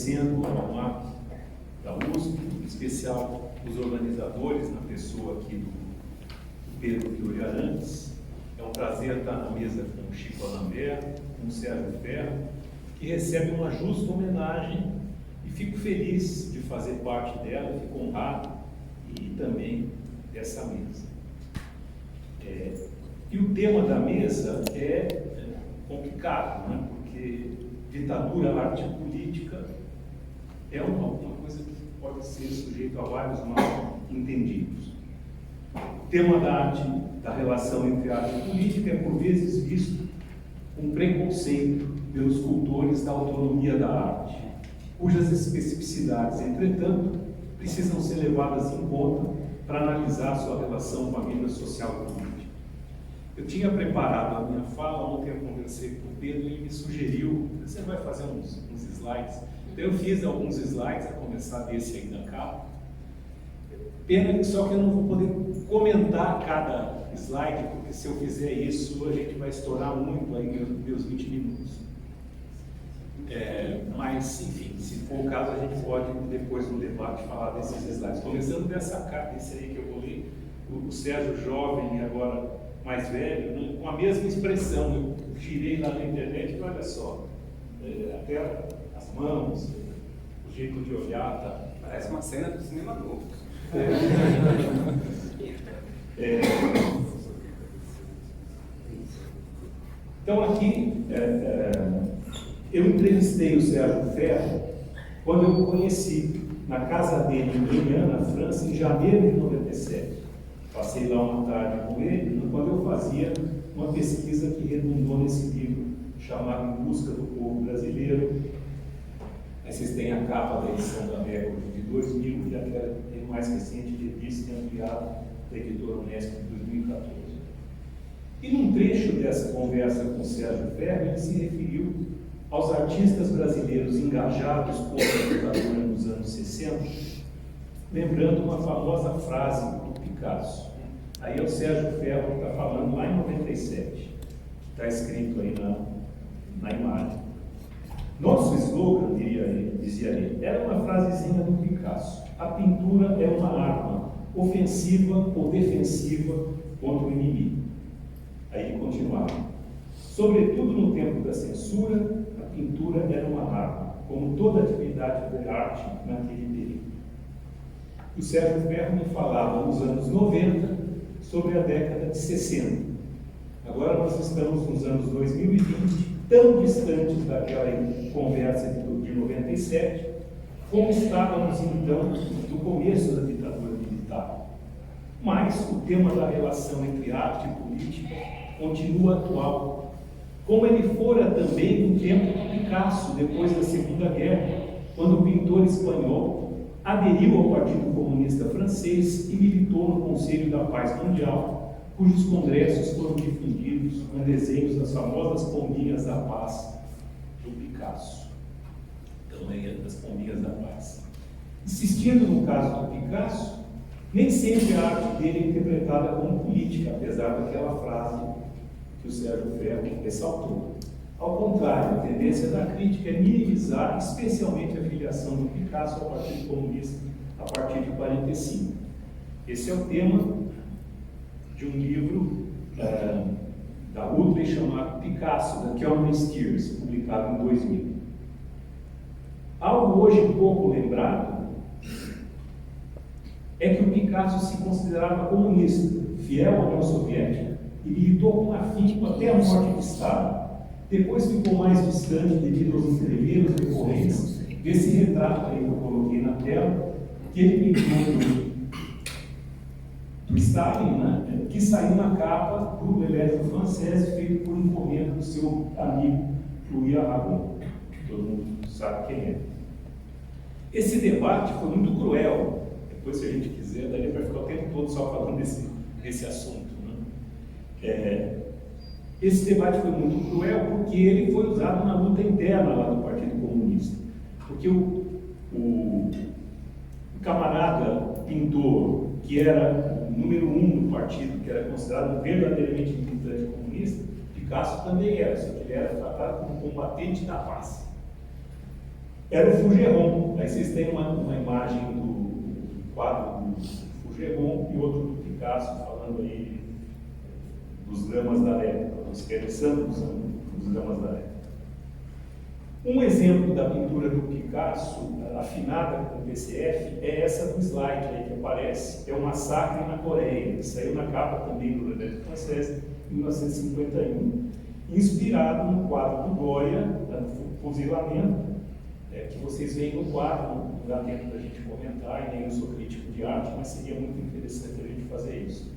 agradecendo ao MAP da USP, em especial os organizadores, na pessoa aqui do Pedro Fiore Arantes. É um prazer estar na mesa com o Chico Alambert, com o Sérgio Ferro, que recebe uma justa homenagem e fico feliz de fazer parte dela, fico honrado e também dessa mesa. E o tema da mesa é complicado, né? Porque ditadura, arte e política é uma coisa que pode ser sujeito a vários mal entendidos. O tema da arte, da relação entre arte e política é por vezes visto com preconceito pelos cultores da autonomia da arte, cujas especificidades, entretanto, precisam ser levadas em conta para analisar sua relação com a vida social e política. Eu tinha preparado a minha fala, ontem eu conversei com o Pedro e ele me sugeriu, você vai fazer uns slides. Então eu fiz alguns slides, a começar desse aí da capa. Pena só que eu não vou poder comentar cada slide, porque se eu fizer isso, a gente vai estourar muito aí meus 20 minutos. Mas, enfim, se for o caso, a gente pode, depois no debate, falar desses slides. Começando dessa capa, esse aí que eu vou ler, o Sérgio jovem e agora mais velho, né, com a mesma expressão. Eu girei lá na internet e olha só, até as mãos, o jeito de olhar, tá? Parece uma cena do cinema novo. Então aqui, eu entrevistei o Sérgio Ferro quando eu o conheci na casa dele em Lyon, na França, em janeiro de 97. Passei lá uma tarde com ele, quando eu fazia uma pesquisa que redundou nesse livro, chamado Em Busca do Povo Brasileiro. Aí vocês têm a capa da edição da Record de 2000 e aquela mais recente de revista ampliada da editora Unesp de 2014. E num trecho dessa conversa com o Sérgio Ferro, ele se referiu aos artistas brasileiros engajados contra a ditadura nos anos 60, lembrando uma famosa frase do Picasso. Aí é o Sérgio Ferro que está falando lá em 97, que está escrito aí na imagem. Nosso slogan, dizia ele, era uma frasezinha do Picasso: a pintura é uma arma, ofensiva ou defensiva contra o inimigo. Aí ele continuava: sobretudo no tempo da censura, a pintura era uma arma, como toda atividade de arte naquele período. O Sérgio Ferro me falava nos anos 90 sobre a década de 60. Agora nós estamos nos anos 2020, tão distantes daquela conversa de 97, como estávamos então no começo da ditadura militar. Mas o tema da relação entre arte e política continua atual, como ele fora também no tempo de Picasso, depois da Segunda Guerra, quando o pintor espanhol aderiu ao Partido Comunista Francês e militou no Conselho da Paz Mundial, cujos congressos foram difundidos com desenhos das famosas pombinhas da paz do Picasso. Então, aí das pombinhas da paz. Insistindo no caso do Picasso, nem sempre a arte dele é interpretada como política, apesar daquela frase que o Sérgio Ferro ressaltou. Ao contrário, a tendência da crítica é minimizar especialmente a filiação do Picasso ao Partido Comunista a partir de 45. Esse é o tema de um livro da Utley chamado Picasso, da Kelvin Steers, publicado em 2000. Algo hoje pouco lembrado é que o Picasso se considerava comunista, fiel à União Soviética, e militou com afinco até a morte de Stalin. Depois ficou mais distante devido aos entreveros recorrentes desse retrato aí que eu coloquei na tela, que ele pintou do Stalin, né, que saiu na capa do Grupo Elétrico Francês, feito por encomenda do seu amigo Louis Aragon, que todo mundo sabe quem é. Esse debate foi muito cruel. Depois, se a gente quiser, daria para ficar o tempo todo só falando desse assunto. Né? Esse debate foi muito cruel porque ele foi usado na luta interna lá do Partido Comunista. Porque o camarada pintor, que era o número 1 do partido, que era considerado verdadeiramente militante comunista, Picasso também era, só que ele era tratado como combatente da paz. era o Fougeron. Aí vocês têm uma imagem do quadro do Fougeron e outro do Picasso falando aí dos dramas da época, expressando os dramas da época. Um exemplo da pintura do Picasso, afinada com o PCF, é essa do slide aí que aparece, é o Massacre na Coreia, que saiu na capa também do Revue Française em 1951, inspirado no quadro do Goya, no Fuzilamento, que vocês veem no quadro, não dá tempo da gente comentar, e nem eu sou crítico de arte, mas seria muito interessante a gente fazer isso.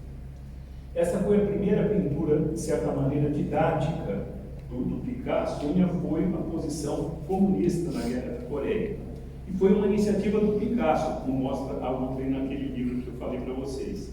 Essa foi a primeira pintura, de certa maneira, didática do Picasso, onde foi uma posição comunista na Guerra da Coreia. E foi uma iniciativa do Picasso, como mostra a outra naquele livro que eu falei para vocês.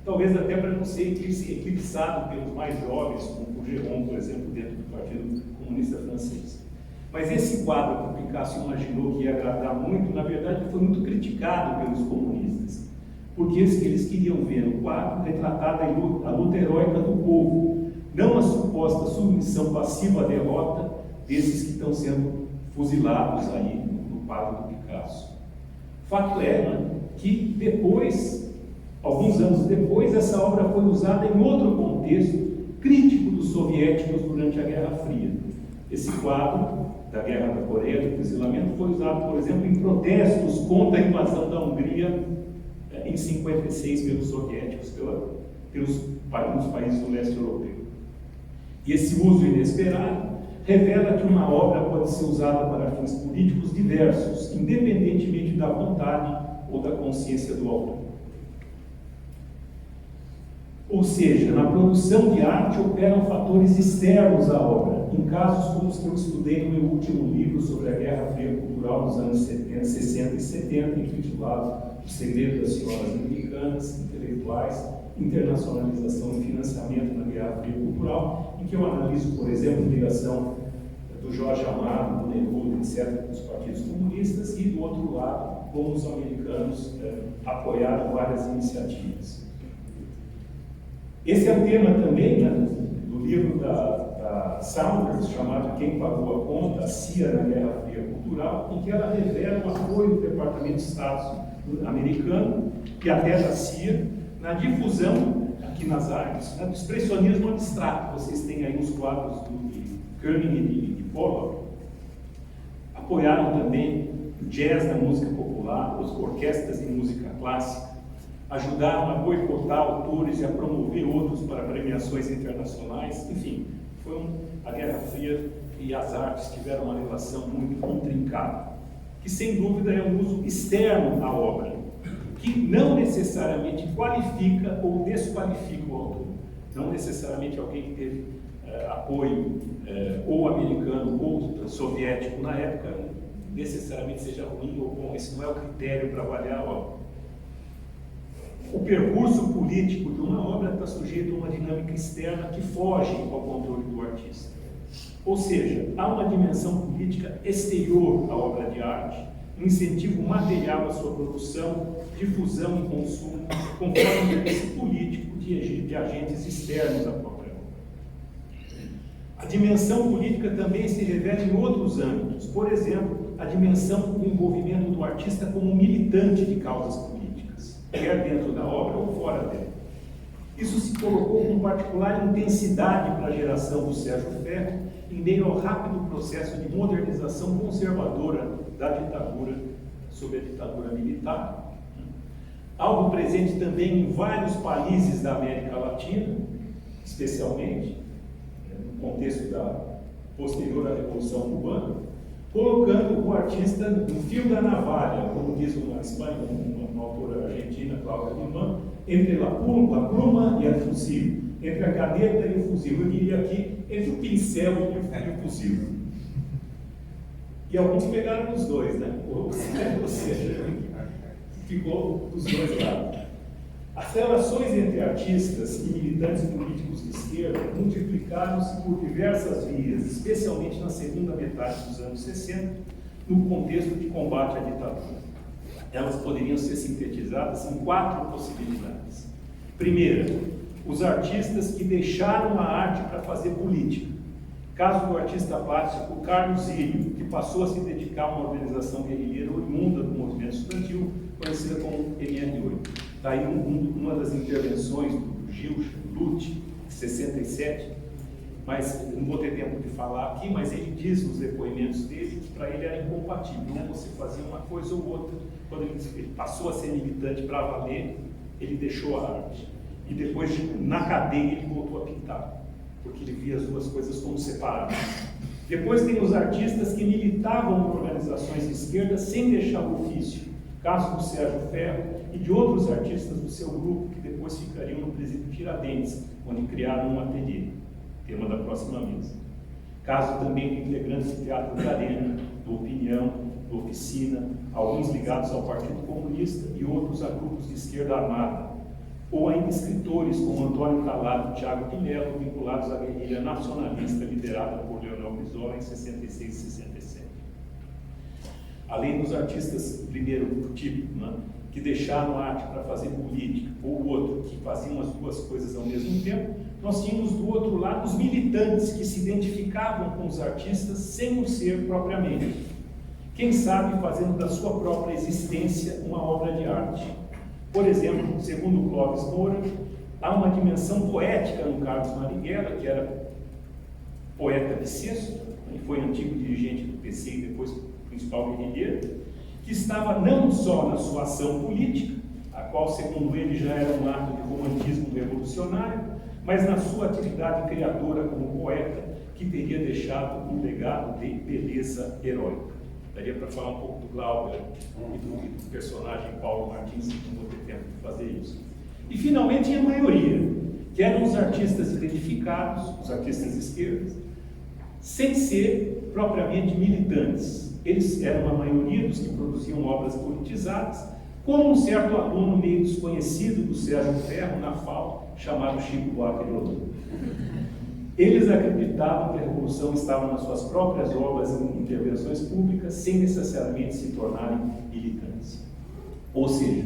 Talvez até para não ser eclipsado pelos mais jovens, como Fougeron, por exemplo, dentro do Partido Comunista Francês. Mas esse quadro que o Picasso imaginou que ia agradar muito, na verdade, foi muito criticado pelos comunistas, porque eles queriam ver no quadro retratada a luta heróica do povo, não a suposta submissão passiva à derrota desses que estão sendo fuzilados aí no quadro do Picasso. Fato é que depois, alguns anos depois, essa obra foi usada em outro contexto crítico dos soviéticos durante a Guerra Fria. Esse quadro da Guerra da Coreia, do fuzilamento, foi usado, por exemplo, em protestos contra a invasão da Hungria em 56 pelos soviéticos, pelos países do leste europeu. E esse uso inesperado revela que uma obra pode ser usada para fins políticos diversos, independentemente da vontade ou da consciência do autor. Ou seja, na produção de arte operam fatores externos à obra, em casos como os que eu estudei no meu último livro sobre a Guerra Fria Cultural dos anos 60 e 70, intitulado O Segredo das Senhoras Americanas, Intelectuais, Internacionalização e Financiamento na Guerra Fria Cultural, em que eu analiso, por exemplo, a ligação do Jorge Amado, do Neruda, etc., com os partidos comunistas, e, do outro lado, como os americanos apoiaram várias iniciativas. Esse é o tema também, né, do livro da Saunders, chamado Quem Pagou a Conta, a CIA na Guerra Fria Cultural, em que ela revela o apoio do Departamento de Estado americano e até da CIA na difusão aqui nas artes, né, do expressionismo abstrato. Vocês têm aí os quadros de Koenig e de Pollock. Apoiaram também o jazz da música popular, as orquestras de música clássica, ajudaram a boicotar autores e a promover outros para premiações internacionais. Enfim, a Guerra Fria e as artes tiveram uma relação muito intrincada, que sem dúvida é um uso externo à obra, que não necessariamente qualifica ou desqualifica o autor. Não necessariamente alguém que teve apoio ou americano ou soviético na época necessariamente seja ruim ou bom. Esse não é o critério para avaliar a obra. O percurso político de uma obra está sujeito a uma dinâmica externa que foge ao controle do artista. Ou seja, há uma dimensão política exterior à obra de arte, um incentivo material à sua produção, difusão e consumo, conforme o interesse político de agentes externos à própria obra. A dimensão política também se revela em outros âmbitos. Por exemplo, a dimensão do envolvimento do artista como militante de causas políticas, quer dentro da obra ou fora dela. Isso se colocou com particular intensidade para a geração do Sérgio Ferro, em meio ao rápido processo de modernização conservadora da ditadura, sob a ditadura militar. Algo presente também em vários países da América Latina, especialmente no contexto da posterior à Revolução Cubana, colocando o artista no fio da navalha, como diz uma Espanha, uma autora argentina, Cláudia Limán, entre a pluma e a fuzil, entre a caneta e o fuzil. Eu diria aqui, entre o pincel e o fuzil. E alguns pegaram os dois, né? Ou seja, ficou dos dois lados. As relações entre artistas e militantes políticos de esquerda multiplicaram-se por diversas vias, especialmente na segunda metade dos anos 60, no contexto de combate à ditadura. Elas poderiam ser sintetizadas em 4 possibilidades. Primeira, os artistas que deixaram a arte para fazer política. Caso do artista plástico Carlos Ilho, que passou a se dedicar a uma organização guerrilheira oriunda do movimento estudantil, conhecida como MR8. Está aí uma das intervenções do Gil Lute, de 67, mas não vou ter tempo de falar aqui, mas ele diz nos depoimentos dele que para ele era incompatível, né? Você fazia uma coisa ou outra. Quando ele passou a ser militante para valer, ele deixou a arte. E depois, na cadeia, ele voltou a pintar, porque ele via as duas coisas como separadas. Depois tem os artistas que militavam em organizações de esquerda sem deixar o ofício, caso do Sérgio Ferro e de outros artistas do seu grupo que depois ficariam no presídio Tiradentes, onde criaram um ateliê, tema da próxima mesa. Caso também de integrantes do Teatro da Arena, do Opinião, do Oficina, alguns ligados ao Partido Comunista e outros a grupos de esquerda armada, ou ainda escritores como Antônio Calado e Thiago de Mello, vinculados à guerrilha nacionalista liderada por Leonel Brizola em 66 e 67. Além dos artistas do primeiro tipo, né, que deixaram a arte para fazer política, ou o outro que faziam as duas coisas ao mesmo tempo, nós tínhamos do outro lado os militantes que se identificavam com os artistas sem o ser propriamente. Quem sabe fazendo da sua própria existência uma obra de arte. Por exemplo, segundo Clóvis Moura, há uma dimensão poética no Carlos Marighella, que era poeta bissexto, e foi antigo dirigente do PC e depois principal guerrilheiro, que estava não só na sua ação política, a qual, segundo ele, já era um ato de romantismo revolucionário, mas na sua atividade criadora como poeta, que teria deixado um legado de beleza heróica. Daria para falar um pouco do Glauber e do personagem Paulo Martins, que não vou ter tempo de fazer isso. E, finalmente, a maioria, que eram os artistas identificados, os artistas de esquerda, sem ser propriamente militantes. Eles eram a maioria dos que produziam obras politizadas, como um certo aluno meio desconhecido do Sérgio Ferro na FAO, chamado Chico Buarque de Holanda. Eles acreditavam que a revolução estava nas suas próprias obras e intervenções públicas, sem necessariamente se tornarem militantes. Ou seja,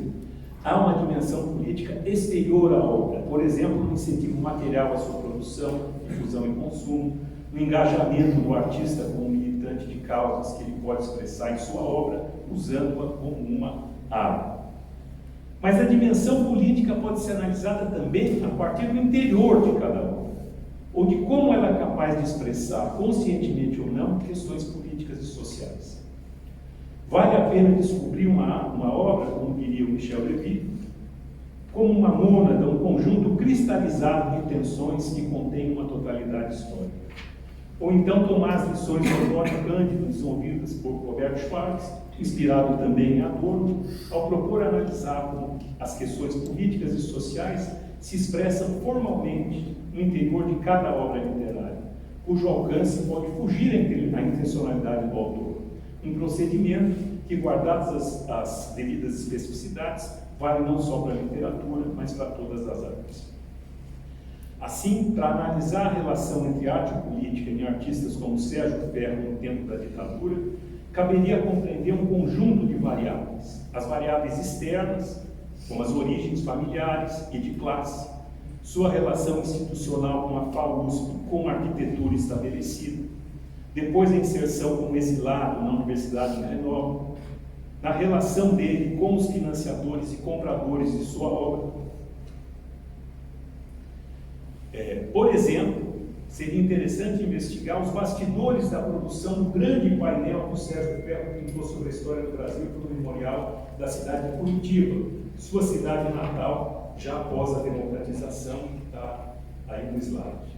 há uma dimensão política exterior à obra, por exemplo, no incentivo material à sua produção, difusão e consumo, no engajamento do artista como militante de causas que ele pode expressar em sua obra, usando-a como uma arma. Mas a dimensão política pode ser analisada também a partir do interior de cada obra, ou de como ela é capaz de expressar, conscientemente ou não, questões políticas e sociais. Vale a pena descobrir uma obra, como diria o Michel Levy, como uma mônada, um conjunto cristalizado de tensões que contém uma totalidade histórica. Ou então tomar as lições do Antônio Cândido, desenvolvidas por Roberto Schwartz, inspirado também em Adorno, ao propor analisar como as questões políticas e sociais se expressam formalmente no interior de cada obra literária, cujo alcance pode fugir à intencionalidade do autor. Um procedimento que, guardadas as devidas especificidades, vale não só para a literatura, mas para todas as artes. Assim, para analisar a relação entre arte e política em artistas como Sérgio Ferro no tempo da ditadura, caberia compreender um conjunto de variáveis. As variáveis externas, como as origens familiares e de classe, sua relação institucional com a FAUSP, com a arquitetura estabelecida, depois a inserção como exilado na Universidade de Grenoble, na relação dele com os financiadores e compradores de sua obra. Por exemplo, seria interessante investigar os bastidores da produção do grande painel que o Sérgio Ferro pintou sobre a história do Brasil pelo memorial da cidade de Curitiba, sua cidade natal, já após a democratização, que está aí no slide.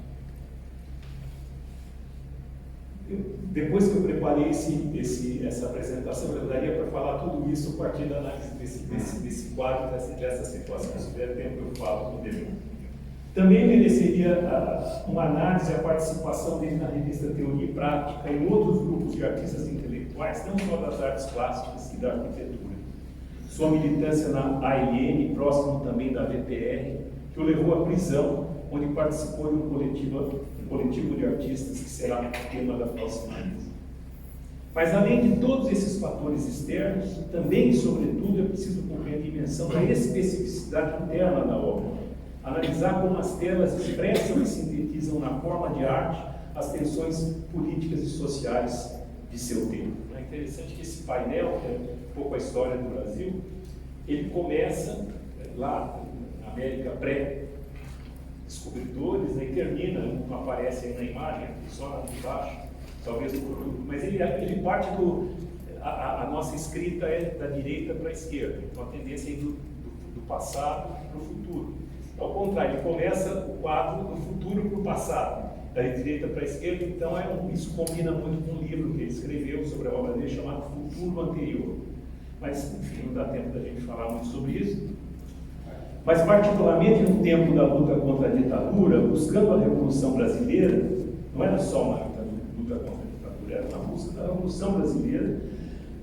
Depois que eu preparei essa apresentação, eu daria para falar tudo isso a partir da análise desse quadro, dessa situação. Se tiver tempo, eu falo com ele. Também mereceria uma análise a participação dele na revista Teoria e Prática e em outros grupos de artistas intelectuais, não só das artes plásticas e da arquitetura. Sua militância na ALN, próximo também da VPR, que o levou à prisão, onde participou de um coletivo de artistas que será tema da próxima mesa. Mas, além de todos esses fatores externos, também e sobretudo é preciso compreender a dimensão da especificidade interna da obra, analisar como as telas expressam e sintetizam na forma de arte as tensões políticas e sociais de seu tempo. É interessante que esse painel, que é um pouco a história do Brasil, ele começa lá na América pré-descobridores, e termina, não aparece aí na imagem, só lá de baixo, talvez no futuro, mas ele parte a nossa escrita é da direita para a esquerda, então a tendência é do passado para o futuro. Ao contrário, ele começa o quadro do futuro para o passado, da direita para a esquerda, então isso combina muito com um livro que ele escreveu sobre a obra dele chamado Futuro Anterior. Mas, enfim, não dá tempo da gente falar muito sobre isso. Mas, particularmente no tempo da luta contra a ditadura, buscando a Revolução Brasileira, não era só uma luta contra a ditadura, era uma busca da Revolução Brasileira,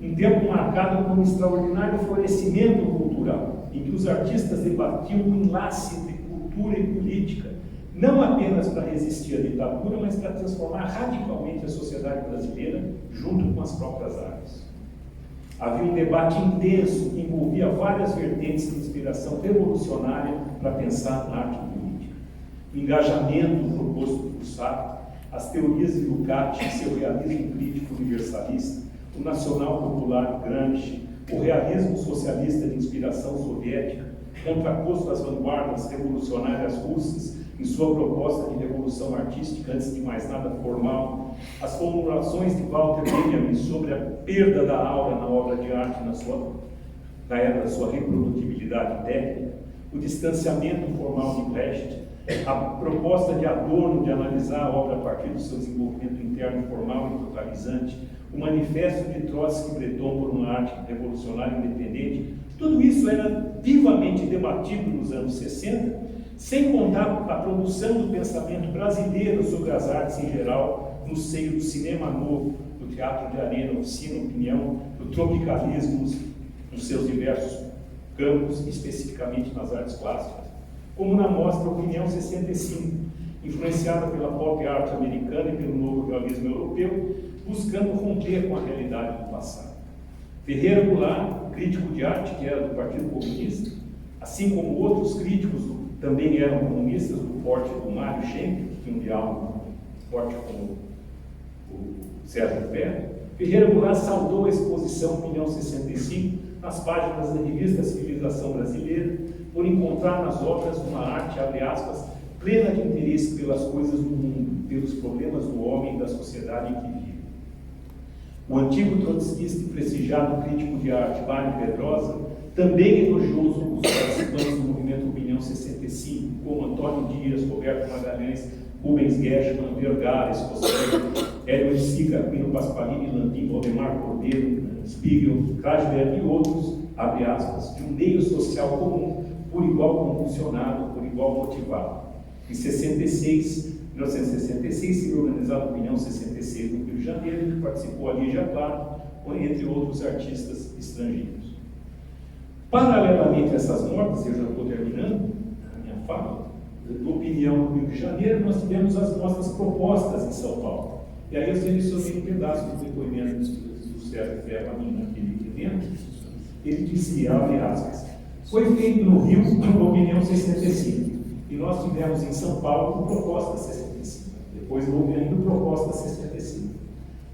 um tempo marcado por um extraordinário florescimento cultural, em que os artistas debatiam o enlace entre cultura e política, não apenas para resistir à ditadura, mas para transformar radicalmente a sociedade brasileira junto com as próprias artes. Havia um debate intenso que envolvia várias vertentes de inspiração revolucionária para pensar na arte política. O engajamento proposto por Sartre, as teorias de Lukács e seu realismo crítico universalista, o nacional popular Gramsci, o realismo socialista de inspiração soviética, contraposto às vanguardas revolucionárias russas em sua proposta de revolução artística, antes de mais nada formal, as formulações de Walter Benjamin sobre a perda da aura na obra de arte na era da sua reprodutibilidade técnica, o distanciamento formal de Brecht, a proposta de Adorno de analisar a obra a partir do seu desenvolvimento interno formal e totalizante, o manifesto de Trotsky-Breton por uma arte revolucionária independente, tudo isso era vivamente debatido nos anos 60, sem contar a produção do pensamento brasileiro sobre as artes em geral, no seio do cinema novo, do teatro de arena, oficina, opinião, do tropicalismo, nos seus diversos campos, especificamente nas artes plásticas, como na mostra Opinião 65, influenciada pela pop art americana e pelo novo realismo europeu, buscando romper com a realidade do passado. Ferreira Goulart, crítico de arte, que era do Partido Comunista, assim como outros críticos também eram comunistas, do porte do Mário Schenck, que tinha um diálogo forte com o Sérgio Ferro, Ferreira Goulart saudou a exposição Opinião 65 nas páginas da revista Civilização Brasileira, por encontrar nas obras uma arte, abre aspas, plena de interesse pelas coisas do mundo, pelos problemas do homem e da sociedade em que vive. O antigo trotskista e prestigiado crítico de arte, Mário Pedrosa, também elogiou os participantes do movimento Opinião 65, como Antônio Dias, Roberto Magalhães, Rubens Gershman, Vergara, Escoceiro, Hélio Sica, Pino Pasqualini, Landim, Valdemar Cordeiro, Spiegel, Krasberg e outros, abre aspas, de um meio social comum, por igual convulsionado, por igual motivado. Em 1966, se organizava a Opinião 66 no Rio de Janeiro, em que participou a Lígia Claro, entre outros artistas estrangeiros. Paralelamente a essas mortes, eu já estou terminando a minha fala, do Opinião no Rio de Janeiro, nós tivemos as nossas propostas em São Paulo. E aí eu selecionei um pedaço do depoimento do Sérgio Ferro a mim naquele evento. Ele dizia, abre aspas, foi feito no Rio uma Opinião 65, e nós tivemos em São Paulo proposta 65. Depois houve ainda proposta 65.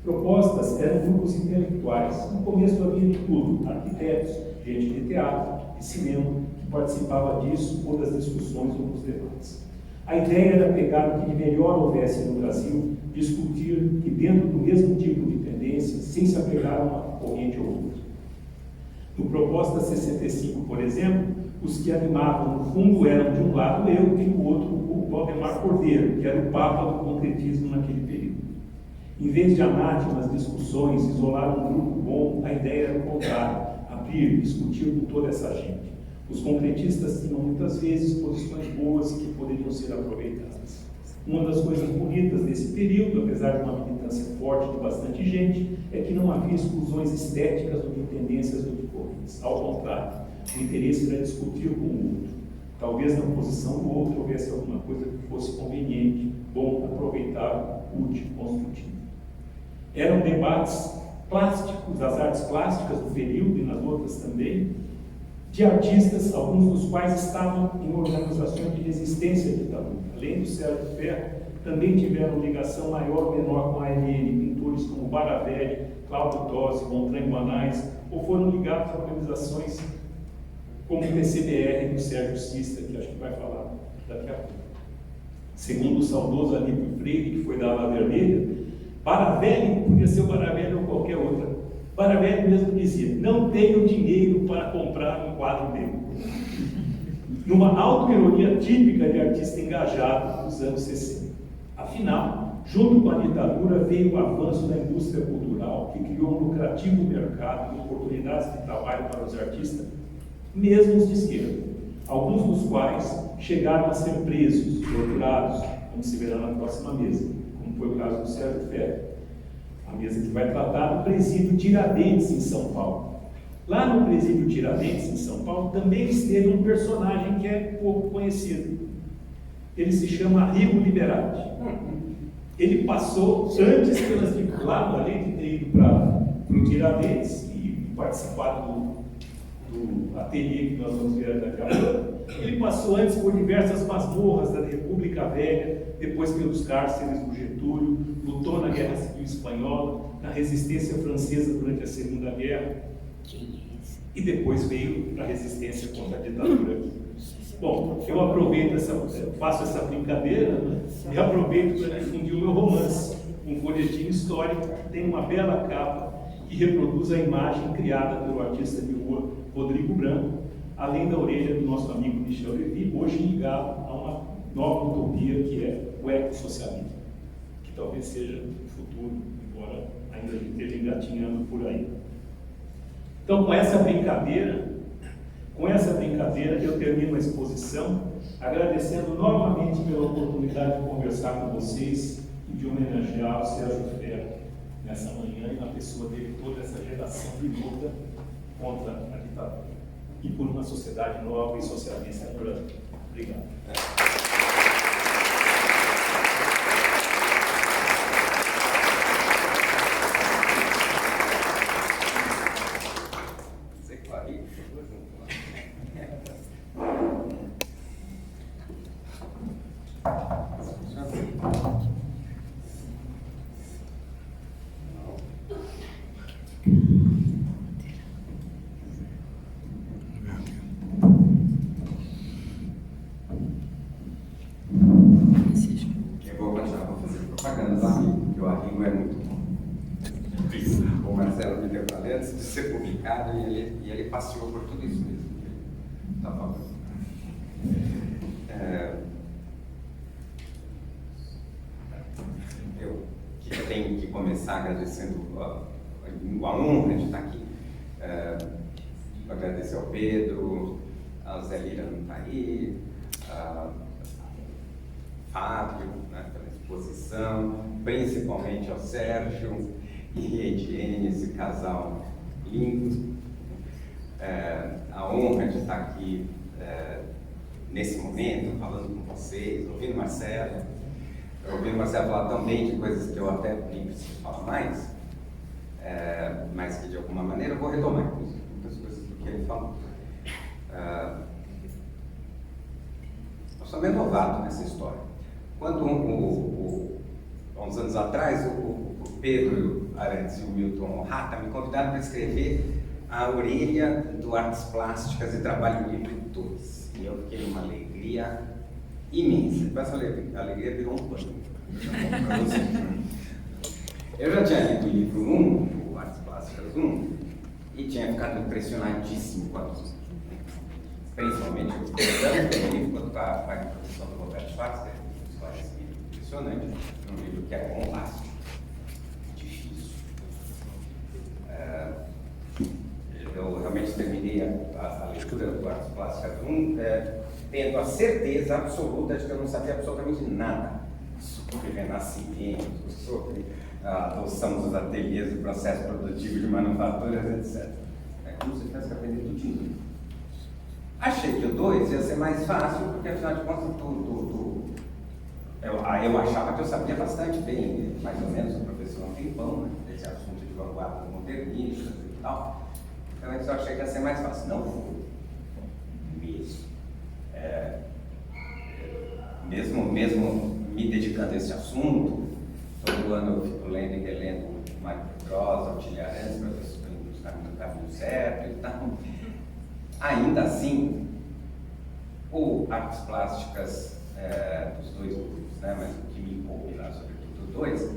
Propostas eram grupos intelectuais. No começo havia de tudo, arquitetos, gente de teatro, de cinema, que participava disso ou das discussões ou dos debates. A ideia era pegar o que de melhor houvesse no Brasil, discutir e dentro do mesmo tipo de tendência, sem se apegar a uma corrente ou outra. No Proposta 65, por exemplo, os que animavam no fundo eram de um lado eu e do outro o Valdemar Cordeiro, que era o papa do concretismo naquele período. Em vez de anátimas, discussões, isolar um grupo bom, a ideia era o contrário, abrir, discutir com toda essa gente. Os concretistas tinham muitas vezes posições boas que poderiam ser aproveitadas. Uma das coisas bonitas desse período, apesar de uma militância forte de bastante gente, é que não havia exclusões estéticas ou de tendências ou de correntes. Ao contrário, o interesse era discutir com o outro. Talvez na posição do outro houvesse alguma coisa que fosse conveniente, bom, aproveitável, útil, construtivo. Eram debates plásticos, das artes plásticas do período e nas outras também, de artistas, alguns dos quais estavam em organizações de resistência à ditadura. Além do Sérgio Ferro, também tiveram ligação maior ou menor com a AMN, pintores como Baravelli, Cláudio Tosi, Gontran Guanais, ou foram ligados a organizações como o PCBR do Sérgio Sista, que acho que vai falar daqui a pouco. Segundo o saudoso Aníbal Freire, que foi da Ala Vermelha, Baravelli podia ser o Baravelli ou qualquer outra. Baravelli mesmo dizia: não tenho dinheiro para comprar um quadro dele. Numa auto-ironia típica de artista engajado dos anos 60. Afinal, junto com a ditadura veio o avanço da indústria cultural, que criou um lucrativo mercado e oportunidades de trabalho para os artistas, mesmo os de esquerda, alguns dos quais chegaram a ser presos, torturados, como se verá na próxima mesa, como foi o caso do Sérgio Ferro, a mesa que vai tratar do presídio Tiradentes, em São Paulo. Lá no presídio Tiradentes, em São Paulo, também esteve um personagem que é pouco conhecido. Ele se chama Arrigo Liberati. Ele passou antes pelas lá, além de ter ido para o Tiradentes e participado do ateliê que nós vamos ver daqui a pouco, ele passou antes por diversas masmorras da República Velha, depois pelos cárceres do Getúlio, lutou na Guerra Civil Espanhola, na resistência francesa durante a Segunda Guerra, e depois veio para a resistência contra a ditadura. Bom, eu aproveito faço essa brincadeira, né, e aproveito para difundir o meu romance, um folhetim histórico que tem uma bela capa que reproduz a imagem criada pelo artista de rua Rodrigo Branco, além da orelha do nosso amigo Michel Lévy, hoje ligado a uma nova utopia que é o ecossocialismo, que talvez seja o futuro, embora ainda esteja engatinhando por aí. Então, com essa brincadeira, eu termino a exposição, agradecendo novamente pela oportunidade de conversar com vocês e de homenagear o Sérgio Ferro nessa manhã e na pessoa dele, toda essa geração de luta contra a ditadura e por uma sociedade nova e socialista no Brasil. Obrigado. E ele passeou por tudo isso mesmo. Tá falando. Eu tenho que começar agradecendo a honra de estar aqui. Agradecer ao Pedro, a Zé Lira não está aí, a Fábio, né, pela exposição, principalmente ao Sérgio e a Ediene, esse casal lindo. A honra de estar aqui nesse momento, falando com vocês, ouvindo Marcelo falar também de coisas que eu até nem preciso falar mais, mas que de alguma maneira eu vou retomar muitas coisas do que ele falou. Eu sou meio novato nessa história. Quando, há uns anos atrás, o Pedro Arantes e o Milton Rata me convidaram para escrever a orelha do Artes Plásticas e Trabalho Livre 2. E eu fiquei numa alegria imensa. Essa alegria virou um pano. Eu já tinha lido o livro 1, o Artes Plásticas 1, e tinha ficado impressionadíssimo com principalmente tanto o livro quanto com a introdução do Roberto Schwarzer, história impressionante, um livro que é bombástico, difícil. Eu realmente terminei a leitura do Artes Plásticas 1 tendo a certeza absoluta de que eu não sabia absolutamente nada sobre renascimento, sobre a adoção dos ateliês do processo produtivo de manufaturas, etc. É como se tivesse aprendido tudo. Achei que o 2 ia ser mais fácil, porque afinal de contas eu achava que eu sabia bastante bem, mais ou menos, o professor não tem pão, né, desse assunto de vanguarda modernista e tal. Então eu achei que ia ser mais fácil. Não foi mesmo. Mesmo me me dedicando a esse assunto. Todo ano eu fico lendo e relendo Marco Gross, Auxiliar Antes, para ver se estou indo no caminho certo e tal. Ainda assim, ou artes plásticas dos dois grupos, né, mas o que me coube lá, sobretudo dois,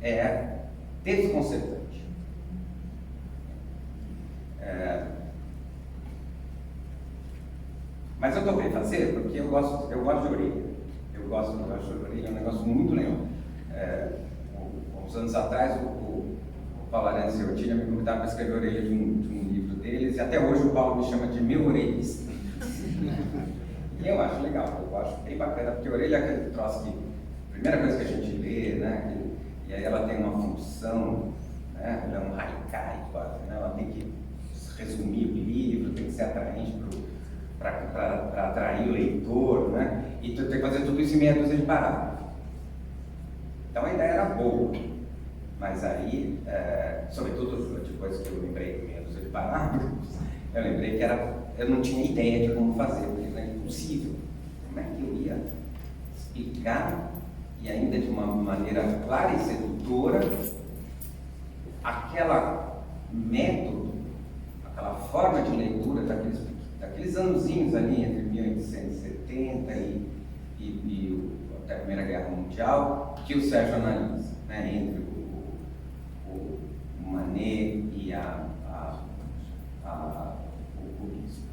é desconcertante. Mas eu topei fazer porque eu gosto de orelha. Eu gosto de orelha, é um negócio muito legal. Uns anos atrás, o Paulo Arantes e a Otília me convidaram para escrever a orelha de um livro deles, e até hoje o Paulo me chama de meu orelhista. E eu acho legal, eu acho bem bacana, porque a orelha é aquele troço que, a primeira coisa que a gente lê, né, e aí ela tem uma função, né, ela é um haikai quase, né, ela tem que resumir o livro, tem que ser atraente para atrair o leitor, né, e tu tem que fazer tudo isso em meia dúzia de parágrafos. Então a ideia era boa, mas aí, sobretudo depois que eu lembrei de meia dúzia de parágrafos, eu lembrei que eu não tinha ideia de como fazer, porque era impossível. Como é que eu ia explicar, e ainda de uma maneira clara e sedutora, aquela método, aquela forma de leitura daqueles anozinhos ali entre 1870 e até a Primeira Guerra Mundial, que o Sérgio analisa, né, entre o Manet e o cubismo.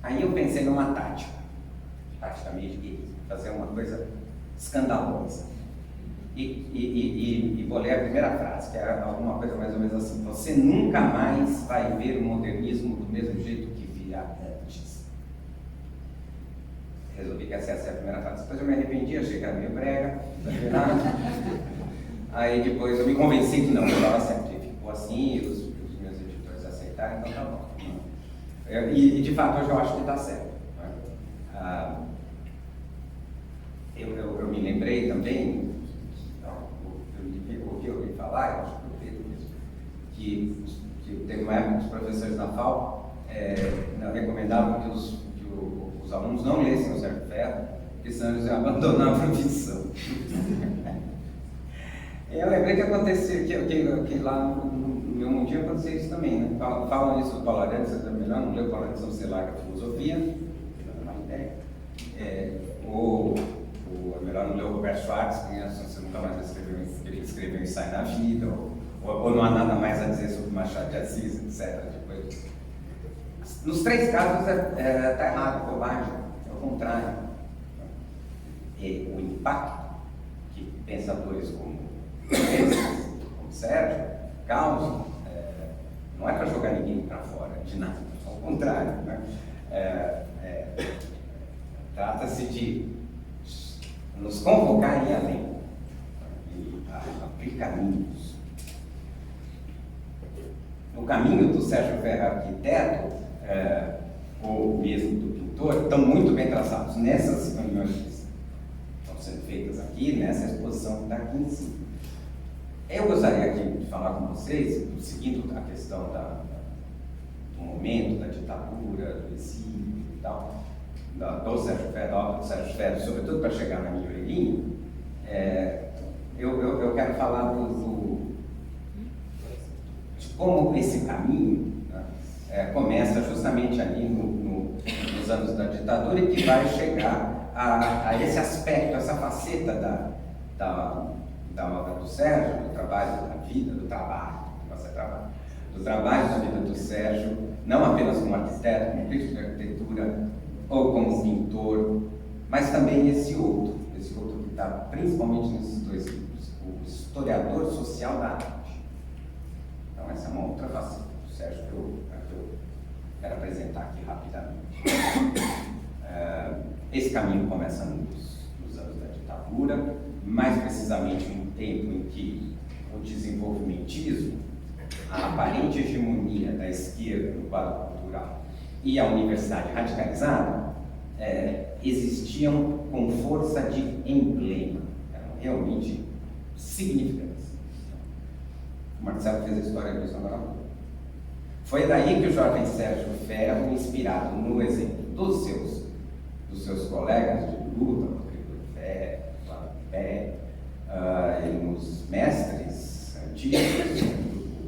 Aí eu pensei numa tática de fazer uma coisa escandalosa. E vou ler a primeira frase, que é alguma coisa mais ou menos assim: você nunca mais vai ver o modernismo do mesmo jeito que via antes. Resolvi que essa é a primeira frase. Depois eu me arrependi, achei que era meio brega, aí depois eu me convenci que não, eu estava certo, e ficou assim, os meus editores aceitaram, então tá bom. E de fato hoje eu acho que está certo. Eu me lembrei também, o que eu ouvi falar, eu acho que eu vi mesmo, que teve uma época que os professores na FAO recomendavam que os alunos não lessem o Sérgio Ferro, porque senão eles iam abandonar a profissão. Eu lembrei que aconteceu, que lá no meu mundinho aconteceu isso também, né? Falam isso do Paulo Arantes, você também não leu o Paulo Arantes, você larga a filosofia, não dá uma ideia. Ou é melhor não ler o Roberto Schwartz, que você nunca mais vai escrever um ensaio na vida, ou não há nada mais a dizer sobre Machado de Assis, etc. Depois. Nos três casos está errado, bobagem, é o contrário. E o impacto que pensadores como Sérgio causam não é para jogar ninguém para fora, de nada, ao contrário. Né? Trata-se de nos convocar e ir além, e abrir caminhos. No caminho do Sérgio Ferro arquiteto, ou mesmo do pintor, estão muito bem traçados nessas reuniões que estão sendo feitas aqui, nessa exposição que está aqui em cima. Eu gostaria aqui de falar com vocês, seguindo a questão do momento, da ditadura, do exílio e tal, do Sérgio Ferro, da obra do Sérgio Ferro, sobretudo para chegar na minha orelhinha. Eu quero falar de como esse caminho, né, começa justamente ali nos anos da ditadura e que vai chegar a esse aspecto, essa faceta da obra do Sérgio, do trabalho, da vida, do trabalho, do trabalho da vida do Sérgio, não apenas como arquiteto, como crítico de arquitetura ou como pintor, mas também esse outro que está principalmente nesses dois livros, o historiador social da arte. Então essa é uma outra faceta do Sérgio que eu quero apresentar aqui rapidamente. Esse caminho começa nos anos da ditadura, mais precisamente no tempo em que o desenvolvimentismo, a aparente hegemonia da esquerda no quadro cultural e a universidade radicalizada existiam com força de emblema, eram realmente significantes. O Marcelo fez a história disso agora. Foi daí que o jovem Sérgio Ferro, inspirado no exemplo dos seus dos seus colegas de luta, Rodrigo Ferro, Flávio Pé, e nos mestres antigos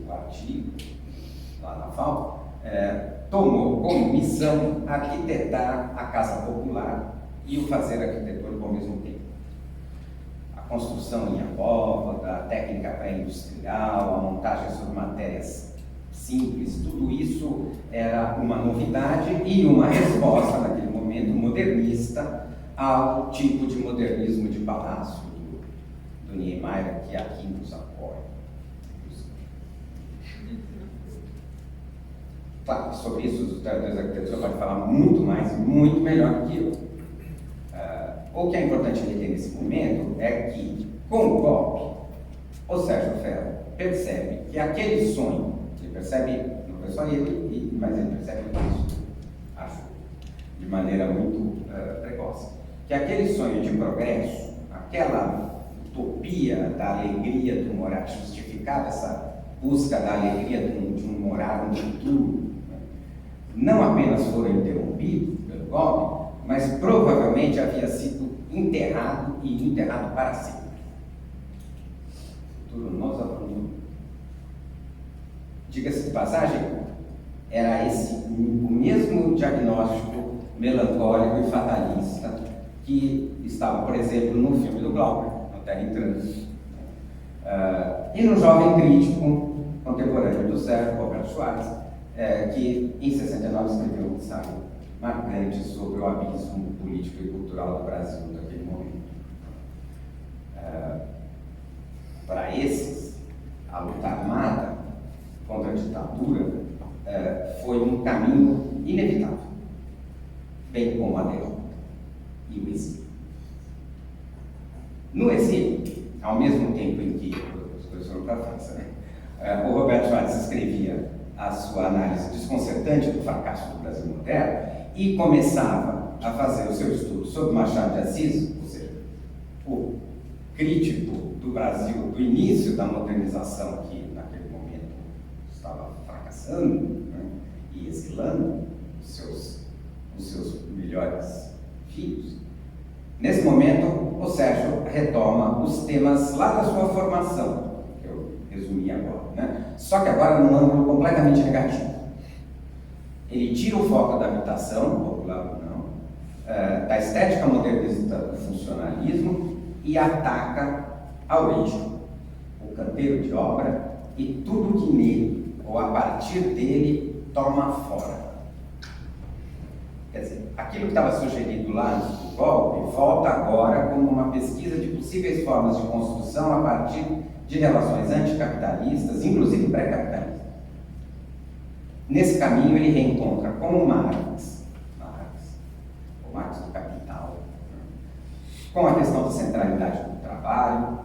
do artigo, lá na FAO, tomou como missão arquitetar a casa popular e o fazer arquitetônico ao mesmo tempo. A construção em abóbada, a técnica pré-industrial, a montagem sobre matérias simples, tudo isso era uma novidade e uma resposta, naquele momento, modernista ao tipo de modernismo de palácio do Niemeyer, que aqui nos apoia. Claro, sobre isso os historiadores da arquitetura podem falar muito mais, muito melhor do que eu. O que é importante entender nesse momento é que, com o golpe, o Sérgio Ferro percebe que aquele sonho, ele percebe, não foi só ele, mas ele percebe isso, acho, de maneira muito precoce, que aquele sonho de progresso, aquela utopia da alegria do morar, justificava essa busca da alegria de um morar no futuro, não apenas foram interrompidos pelo golpe, mas provavelmente havia sido enterrado e enterrado para sempre. O futuro nos abandonou. Diga-se de passagem, era esse o mesmo diagnóstico melancólico e fatalista que estava, por exemplo, no filme do Glauber, No Terra em Trânsito, e no jovem crítico contemporâneo do Sérgio, Robert Schwartz, que em 69 escreveu um ensaio marcante sobre o abismo político e cultural do Brasil naquele momento. Para esses, a luta armada contra a ditadura foi um caminho inevitável, bem como a derrota e o exílio. No exílio, ao mesmo tempo em que as coisas foram para a França, o Roberto Schwartz escrevia a sua análise desconcertante do fracasso do Brasil moderno e começava a fazer o seu estudo sobre Machado de Assis, ou seja, o crítico do Brasil do início da modernização, que naquele momento estava fracassando, né, e exilando os seus melhores filhos. Nesse momento, o Sérgio retoma os temas lá da sua formação, que eu resumi agora, né? Só que agora num ângulo completamente negativo. Ele tira o foco da habitação, popular ou não, da estética modernista do funcionalismo e ataca a origem, o canteiro de obra e tudo que nele, ou a partir dele, toma fora. Quer dizer, aquilo que estava sugerido lá no golpe volta agora como uma pesquisa de possíveis formas de construção a partir de relações anticapitalistas, inclusive pré-capitalistas. Nesse caminho ele reencontra com o Marx do Capital, com a questão da centralidade do trabalho,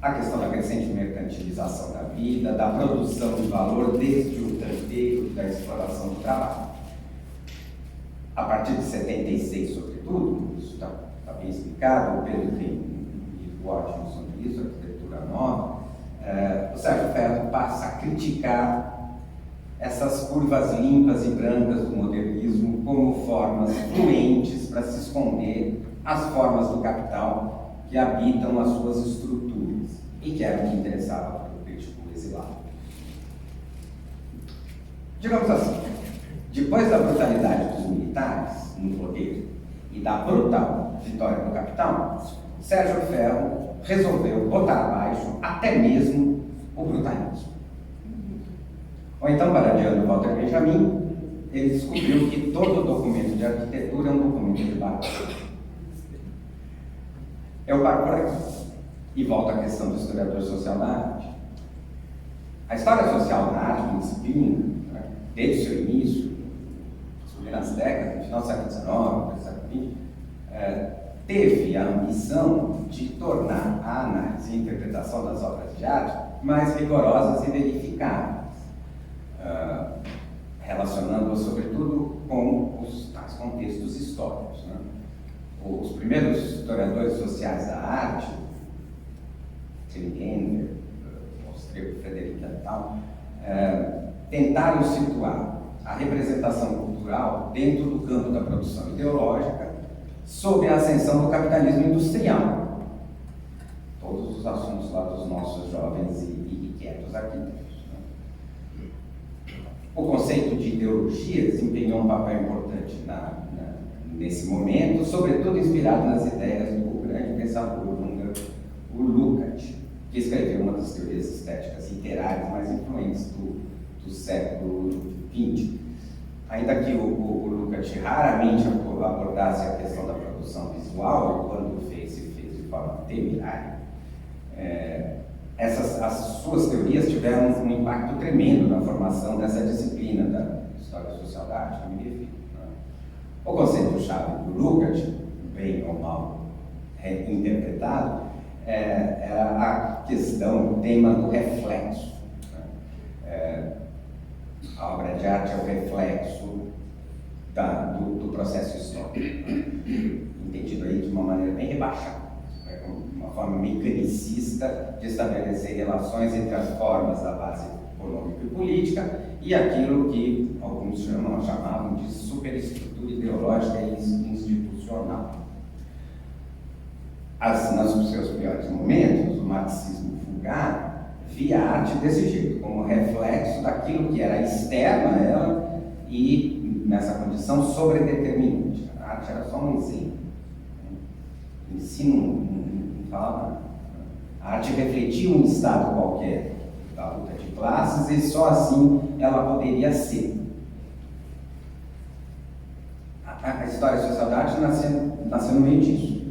a questão da crescente mercantilização da vida, da produção de valor desde o canteiro da exploração do trabalho. A partir de 76, sobretudo, isso está bem explicado, o Pedro tem um livro ótimo sobre isso, Arquitetura Nova, o Sérgio Ferro passa a criticar essas curvas limpas e brancas do modernismo como formas fluentes para se esconder as formas do capital que habitam as suas estruturas e que eram que interessavam para o crítico exilado. Digamos assim, depois da brutalidade dos militares no poder e da brutal vitória do capital, Sérgio Ferro resolveu botar abaixo até mesmo o brutalismo. Ou então, parodiando Walter Benjamin, ele descobriu que todo documento de arquitetura é um documento de barco. Eu paro por aqui e volto à questão do historiador social da arte. A história social da arte, disciplina, desde o seu início, nas primeiras décadas, no final do século XIX, do século XX, teve a ambição de tornar a análise e interpretação das obras de arte mais rigorosas e verificáveis, relacionando-as sobretudo com os tais contextos históricos, né? Os primeiros historiadores sociais da arte, Klingenberg, o austríaco Frederic Dantal, tentaram situar a representação cultural dentro do campo da produção ideológica sob a ascensão do capitalismo industrial. Todos os assuntos lá dos nossos jovens e quietos arquitetos. Né? O conceito de ideologia desempenhou um papel importante nesse momento, sobretudo inspirado nas ideias do grande pensador húngaro, o Lukács, que escreveu uma das teorias estéticas literárias mais influentes do século XX. Ainda que o Lukács raramente abordasse a questão da produção visual, e quando fez, se fez de forma temerária, as suas teorias tiveram um impacto tremendo na formação dessa disciplina da história social da arte, que me refiro. Né? O conceito-chave do Lukács, bem ou mal interpretado, era a questão, o tema do reflexo. Né? A obra de arte é o reflexo do processo histórico, né? Entendido aí de uma maneira bem rebaixada, uma forma mecanicista de estabelecer relações entre as formas da base econômica e política e aquilo que alguns chamavam de superestrutura ideológica e institucional. Nos seus piores momentos, o marxismo vulgar via a arte desse jeito, como reflexo daquilo que era externo a ela e, nessa condição, sobredeterminante. A arte era só um exemplo. O ensino não falava nada. A arte refletia um estado qualquer da luta de classes e só assim ela poderia ser. A história social da arte nasceu no meio disso.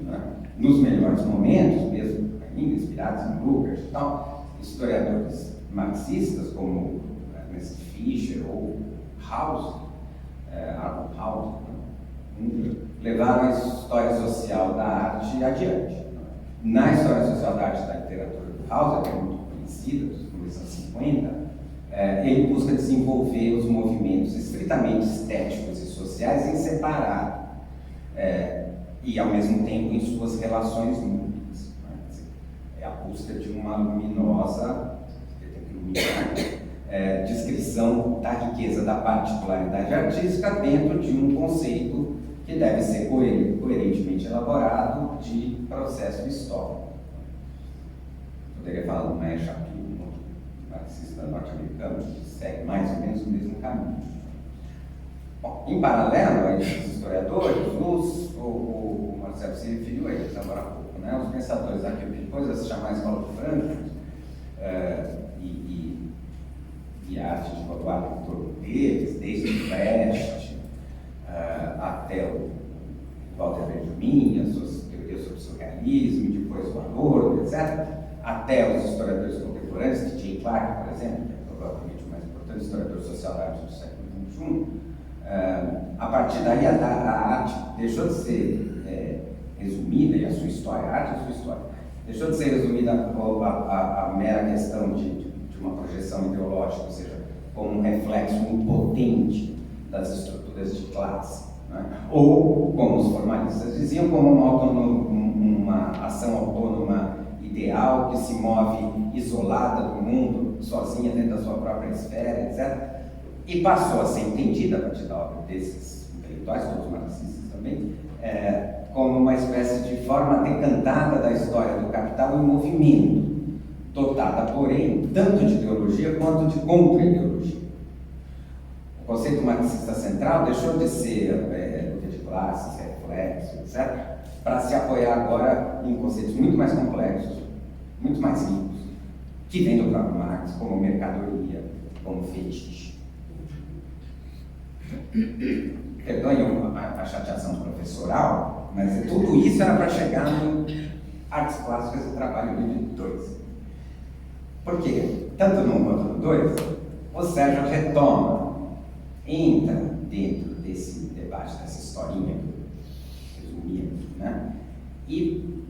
Nos melhores momentos, mesmo ainda inspirados em Lukács e tal, historiadores marxistas como Ernst Fischer ou Arnold House, levaram a história social da arte adiante. Na história social da arte da literatura do House, que é muito conhecida, dos anos 50, ele busca desenvolver os movimentos estritamente estéticos e sociais em separado. E ao mesmo tempo em suas relações múltiplas. Né? É a busca de uma luminosa descrição da riqueza da particularidade artística dentro de um conceito que deve ser coerentemente elaborado de processo histórico. Poderia falar do Meyer Shapiro, um marxista norte-americano, que segue mais ou menos o mesmo caminho. Bom, em paralelo a esses historiadores, o Marcelo se referiu a eles agora há pouco, né? Os pensadores daquilo que depois vai se chamar a Escola de Frankfurt e a arte de vanguarda em torno deles, desde o Brecht até o Walter Benjamin, as suas teorias sobre o surrealismo, e depois o Adorno, etc., até os historiadores contemporâneos, T.J. Clarke, por exemplo, que é provavelmente o mais importante historiador social da arte do século XXI. A partir daí a arte deixou de ser resumida, e a sua história, a arte e a sua história, deixou de ser resumida a mera questão de uma projeção ideológica, ou seja, como um reflexo impotente das estruturas de classe, né? Ou, como os formalistas diziam, como uma ação autônoma ideal que se move isolada do mundo, sozinha dentro da sua própria esfera, etc., e passou a ser entendida a partir da obra desses intelectuais, todos marxistas também, como uma espécie de forma decantada da história do capital em movimento, dotada, porém, tanto de ideologia quanto de contra-ideologia. O conceito marxista central deixou de ser luta de classes, reflexo, etc., para se apoiar agora em conceitos muito mais complexos, muito mais ricos, que vêm do próprio Marx, como mercadoria, como fetiche. Perdoem a chateação professoral, mas tudo isso era para chegar no Artes Plásticas e Trabalho Livre 2. Por quê? Tanto no 1 quanto no 2, o Sérgio retoma, entra dentro desse debate, dessa historinha que eu resumi, né? E,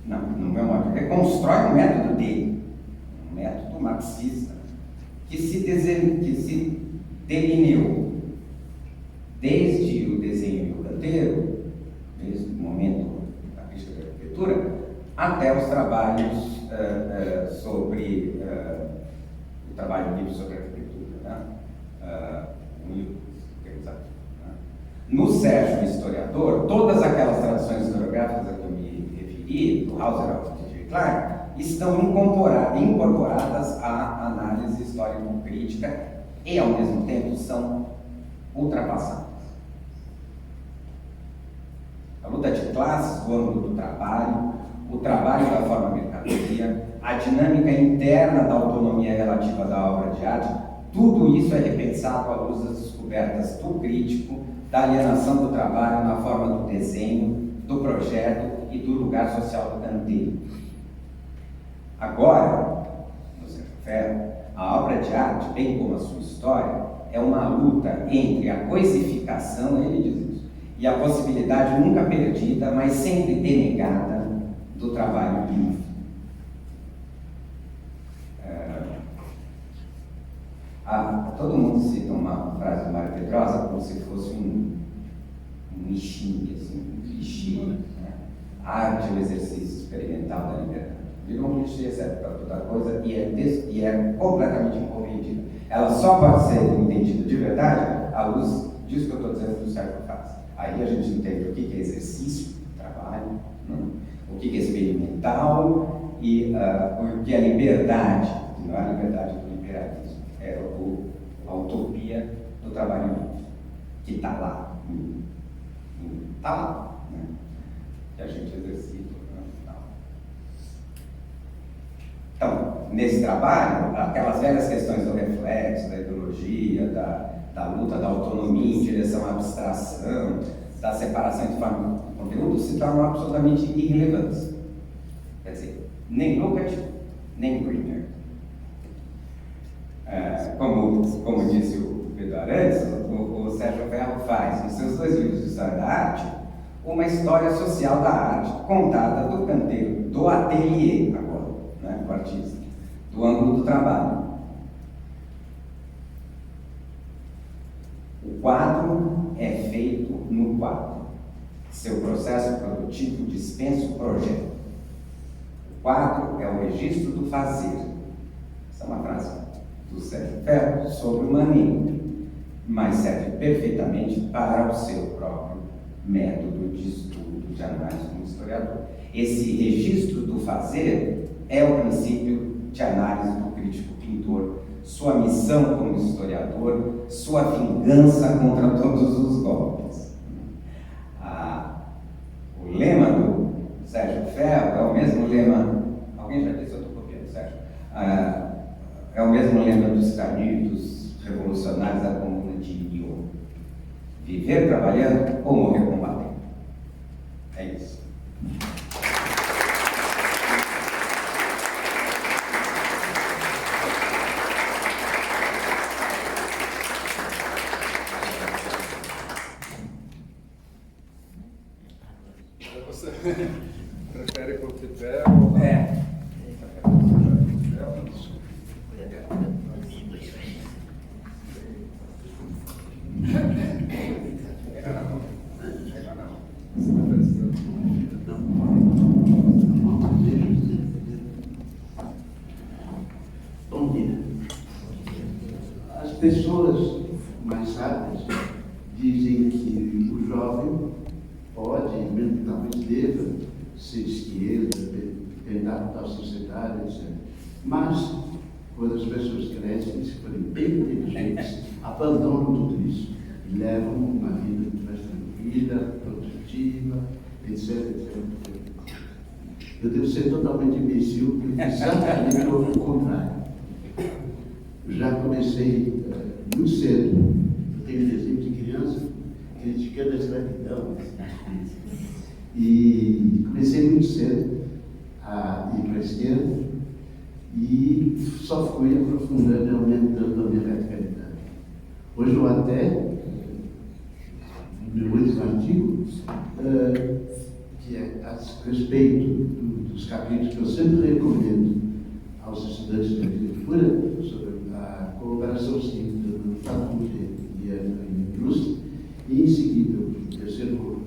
no meu modo, reconstrói o método dele, um método marxista, que se delineou desde o desenho e o canteiro, desde o momento da crítica da arquitetura, até os trabalhos sobre o trabalho livre sobre a arquitetura, né? No Sérgio, historiador, historiador, todas aquelas tradições historiográficas a que eu me referi, do Hauser de Clark, estão incorporadas à análise histórico-crítica e, ao mesmo tempo, são ultrapassadas. A luta de classes, o ângulo do trabalho, o trabalho da forma mercadoria, a dinâmica interna da autonomia relativa da obra de arte, tudo isso é repensado à luz das descobertas do crítico, da alienação do trabalho na forma do desenho, do projeto e do lugar social do canteiro. Agora, no Sérgio Ferro, a obra de arte, bem como a sua história, é uma luta entre a coisificação, ele diz isso, e a possibilidade nunca perdida, mas sempre denegada, do trabalho livre. Todo mundo cita uma frase do Mário Pedrosa como se fosse um nichinho, assim, um clichê. Né? A arte é o exercício experimental da liberdade. Virou um clichê, serve para toda coisa e é completamente incompreendida. Ela só pode ser entendida de verdade à luz disso que eu estou dizendo que o Sérgio faz. Aí a gente entende o que é exercício, trabalho, né? O que é experimental e o que é liberdade, que não é a liberdade do liberalismo, é a utopia do trabalho livre, que está lá, né? Que a gente exercita. Né? Então, nesse trabalho, aquelas velhas questões do reflexo, da ideologia, da luta da autonomia em direção à abstração, da separação entre forma e conteúdo, se tornam absolutamente irrelevantes. Quer dizer, nem Lukács, nem Greenberg. Como disse o Pedro Arantes, o Sérgio Ferro faz, nos seus 2 livros de História da Arte, uma história social da arte, contada do canteiro, do ateliê, agora, né, do artista, do ângulo do trabalho. O quadro é feito no quadro. Seu processo produtivo dispensa o projeto. O quadro é o registro do fazer. Essa é uma frase do Sérgio Ferro sobre o Manet, mas serve perfeitamente para o seu próprio método de estudo, de análise como historiador. Esse registro do fazer é o princípio de análise do crítico pintor, sua missão como historiador, sua vingança contra todos os golpes. O lema do Sérgio Ferro é o mesmo lema, alguém já disse, eu estou copiando, Sérgio, é o mesmo lema dos canudos revolucionários da Comuna de Lyon: viver trabalhando ou morrer combatendo. É isso. Você prefere com tripé ou... Bom dia. As pessoas mais sábias dizem que o jovem pode, mesmo talvez deva, ser esquerda, tentar mudar a sociedade, etc. Mas, quando as pessoas crescem, se forem bem inteligentes, abandonam tudo isso e levam uma vida mais tranquila, produtiva, etc, etc. Eu devo ser totalmente imbecil, porque exatamente o contrário. Eu já comecei muito cedo. Eu tenho desenho de criança criticando a escravidão. E comecei muito cedo a ir para a esquerda e só fui aprofundando e aumentando a minha radicalidade. Hoje eu até, no meu último artigo, que é a respeito dos capítulos que eu sempre recomendo aos estudantes de arquitetura sobre a colaboração civil do Faculté e a indústria, e em seguida o terceiro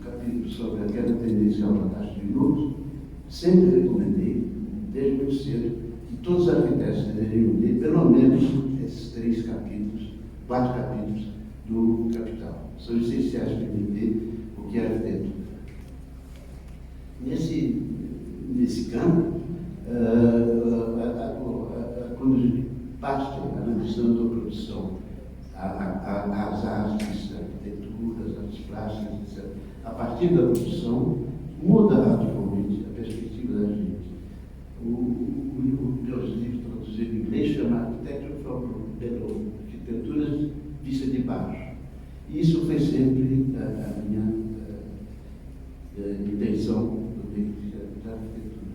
capítulo sobre a queda tendencial da taxa de lucros, sempre recomendei, desde muito cedo, que todos os arquitetos deveriam ler pelo menos esses 4 capítulos do Capital. São essenciais para entender o que é arquitetura. Nesse campo, quando a gente parte analisando a produção, as artes, a arquitetura, as artes plásticas, etc., a partir da produção, muda radicalmente a perspectiva da gente. Meus livros traduzidos em inglês chama Architecture from Below, arquiteturas vista de baixo. E isso foi sempre a minha intenção da arquitetura.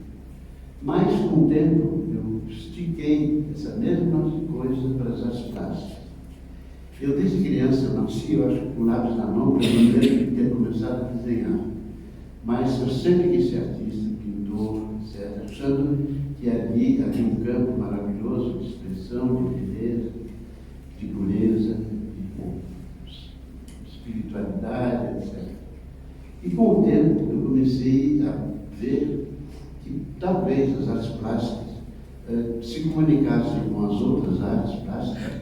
Mas, com o tempo, eu estiquei essa mesma coisa para as artes plásticas. Eu, desde criança, eu nasci, eu acho, com lápis na mão, para eu ter começado a desenhar. Mas eu sempre quis ser artista, pintor, etc., achando que ali havia um campo maravilhoso de expressão, de beleza, de pureza, de espiritualidade, etc. E com o tempo eu comecei a ver que talvez as artes plásticas se comunicassem com as outras artes plásticas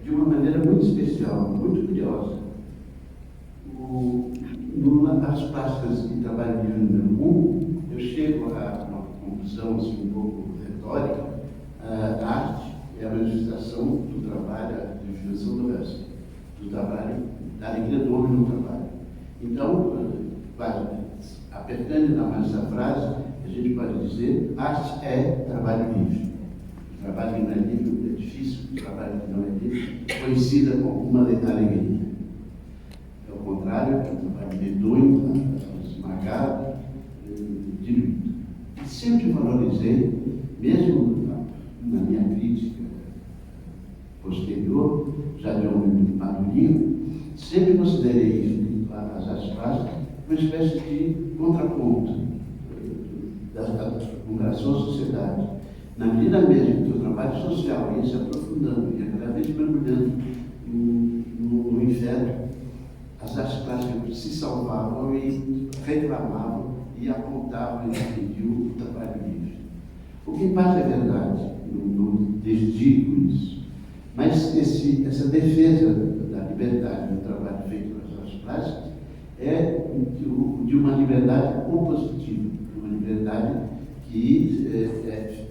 de uma maneira muito especial, muito curiosa. No artes plásticas de trabalho livre número 1, eu chego a uma conclusão assim, um pouco retórica. A arte é a manifestação do trabalho, a definição do resto, do trabalho, da alegria do homem no trabalho. Então, apertando ainda mais essa frase, a gente pode dizer: arte é trabalho livre. O trabalho que não é livre é difícil, o trabalho que não é livre coincida com uma alegria. É o contrário, é um trabalho medonho, esmagado, diluído. E sempre valorizei, mesmo na minha crítica posterior, já de um barulhinho, sempre considerei as artes plásticas uma espécie de contraponto da sua sociedade. Na medida mesmo que o trabalho social ia se aprofundando, ia cada vez mergulhando no inferno, as artes plásticas se salvavam e reclamavam e apontavam e defendiam o trabalho livre. O que em parte é verdade, não desdigo isso, mas essa defesa da liberdade do trabalho feito pelas artes plásticas é de uma liberdade compositiva, de uma liberdade que é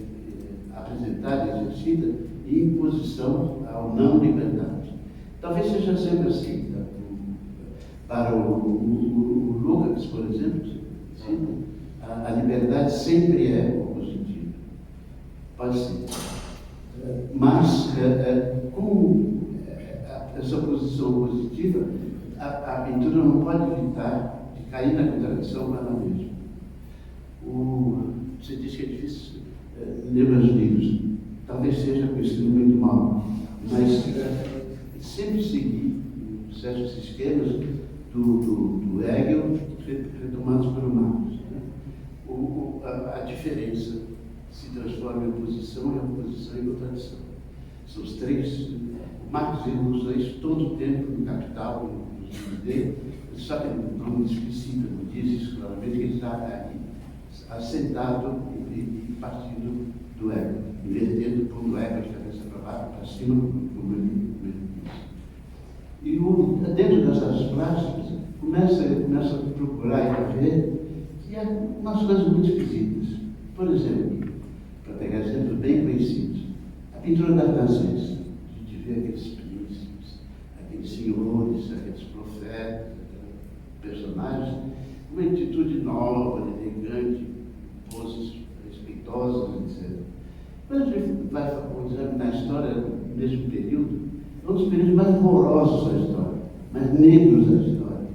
apresentada, exercida em posição ao não liberdade. Talvez seja sempre assim. Para o Lukács, por exemplo, a liberdade sempre é positiva. Pode ser. Mas, com essa posição positiva, a pintura não pode evitar de cair na contradição com ela mesma. Você diz que é difícil ler meus livros. Talvez seja porque eu escrevo muito mal, mas sempre segui certos esquemas do Hegel, retomados pelo Marx. A diferença se transforma em oposição e a oposição em contradição. São os três. O Marx usa isso todo o tempo no Capital, nos livros dele, só que não explicita, não diz isso claramente, que ele está aqui, assentado e partindo do Hegel, invertendo, pondo o Hegel de cabeça para cima, como ele disse. E dentro das artes plásticas, começa a procurar e a ver que há umas coisas muito esquisitas. Por exemplo, para pegar exemplos bem conhecidos, a pintura da francesa. A gente vê aqueles príncipes, aqueles senhores, aqueles profetas, personagens, uma atitude nova, elegante, poses respeitosas, etc. Quando a gente vai examinar a história no mesmo período, é um dos períodos mais horrorosos da história, mais negros da história.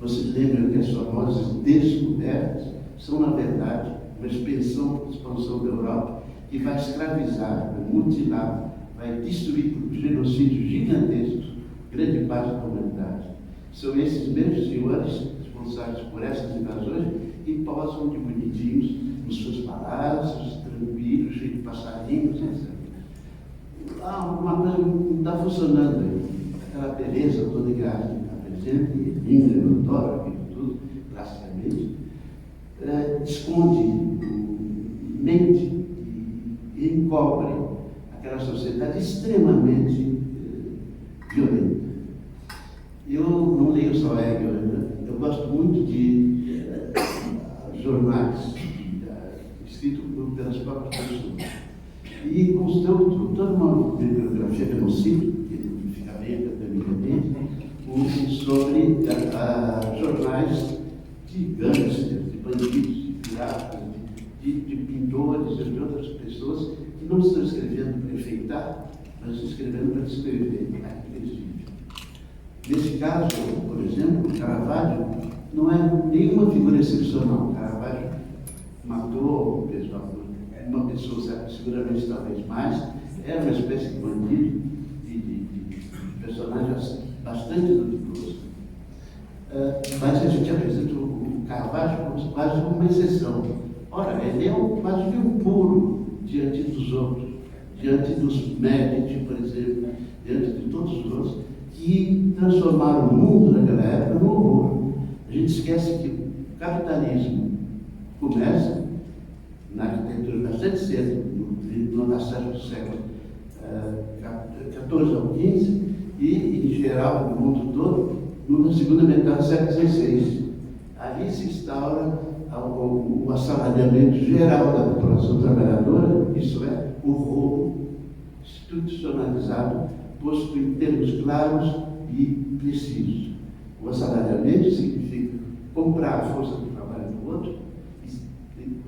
Vocês lembram que as famosas descobertas são, na verdade, uma expansão da Europa que vai escravizar, vai mutilar, vai destruir por um genocídio gigantesco grande parte da humanidade. São esses mesmos senhores responsáveis por essas invasões que posam de bonitinhos nos seus palácios, tranquilos, cheios de passarinhos, etc. Uma coisa não está funcionando aí. Aquela beleza toda que apresenta, linda, eu adoro aquilo tudo, plasticamente, esconde, mente e encobre aquela sociedade extremamente violenta. Eu não leio só Hegel, né? Eu gosto muito muito de jornais escritos pelas próprias pessoas. E construiu toda uma bibliografia que eu não cito, que fica bem academicamente, sobre jornais de gangsters, de bandidos, de piratas, de pintores, de outras pessoas que não estão escrevendo para enfeitar, mas escrevendo para descrever aquilo que eles vivem. Nesse caso, por exemplo, Caravaggio não é nenhuma figura excepcional. Caravaggio matou uma pessoa, seguramente talvez mais, era uma espécie de bandido, de personagem bastante ludicroso. Mas a gente apresenta o Caravaggio como quase uma exceção. Ora, ele é quase que um puro diante dos outros, diante dos Medici, por exemplo, diante de todos os outros, que transformaram o mundo naquela época num horror. A gente esquece que o capitalismo começa na arquitetura bastante cedo, no passagem do século XIV ao XV, e, em geral, no mundo todo, na segunda metade do século XVI. Ali se instaura o assalariamento geral da população trabalhadora, isso é, o roubo institucionalizado, posto em termos claros e precisos. O assalariamento significa comprar a força do trabalho do outro,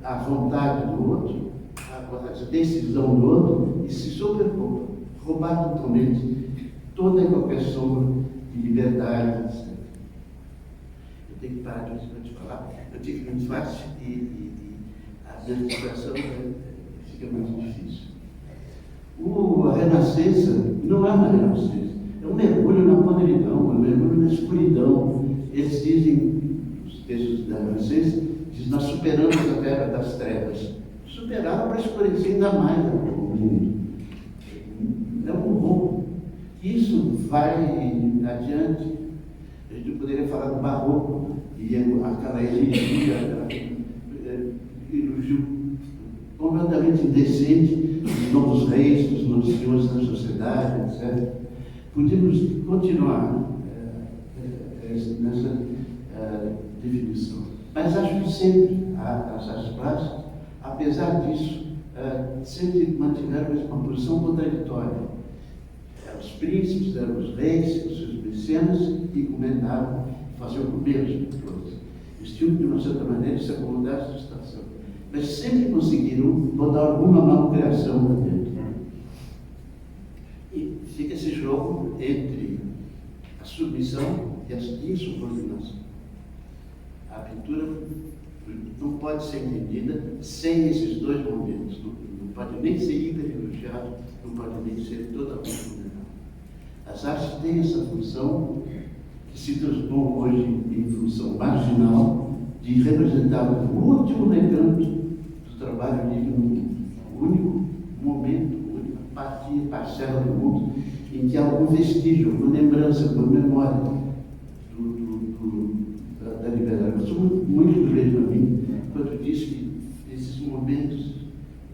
a vontade do outro, a decisão do outro, e se sobrepor, roubar totalmente toda e qualquer sombra de liberdade, etc. Eu tenho que parar de te falar, eu tive muito fácil e a minha situação fica muito difícil. A Renascença não é uma renascença, é um mergulho na podridão, um mergulho na escuridão. Eles dizem, os textos da Renascença, nós superamos a era das trevas. Superaram para escurecer ainda mais o mundo. É um roubo. Isso vai adiante. A gente poderia falar do Barroco e aquela elegia, elogio completamente indecente dos novos reis, dos novos senhores da sociedade, etc. Podíamos continuar nessa definição. Mas acho que sempre as artes plásticas, apesar disso, sempre mantiveram uma posição contraditória. Os príncipes eram os reis, os seus mecenas, e comentavam, faziam o mesmo. Eles tinham, de uma certa maneira, se acomodar essa situação. Mas sempre conseguiram botar alguma malcriação lá dentro. E fica esse jogo entre a submissão e a insubordinação. A pintura não pode ser entendida sem esses dois momentos. Não pode nem ser hiper-elogiado, não pode nem ser totalmente condenado. As artes têm essa função que se transformou hoje em função marginal de representar o último recanto do trabalho livre no mundo. O único momento, a única parcela do mundo em que há algum vestígio, uma lembrança, uma memória da liberdade. Eu sou muito grande para mim quando diz que esses momentos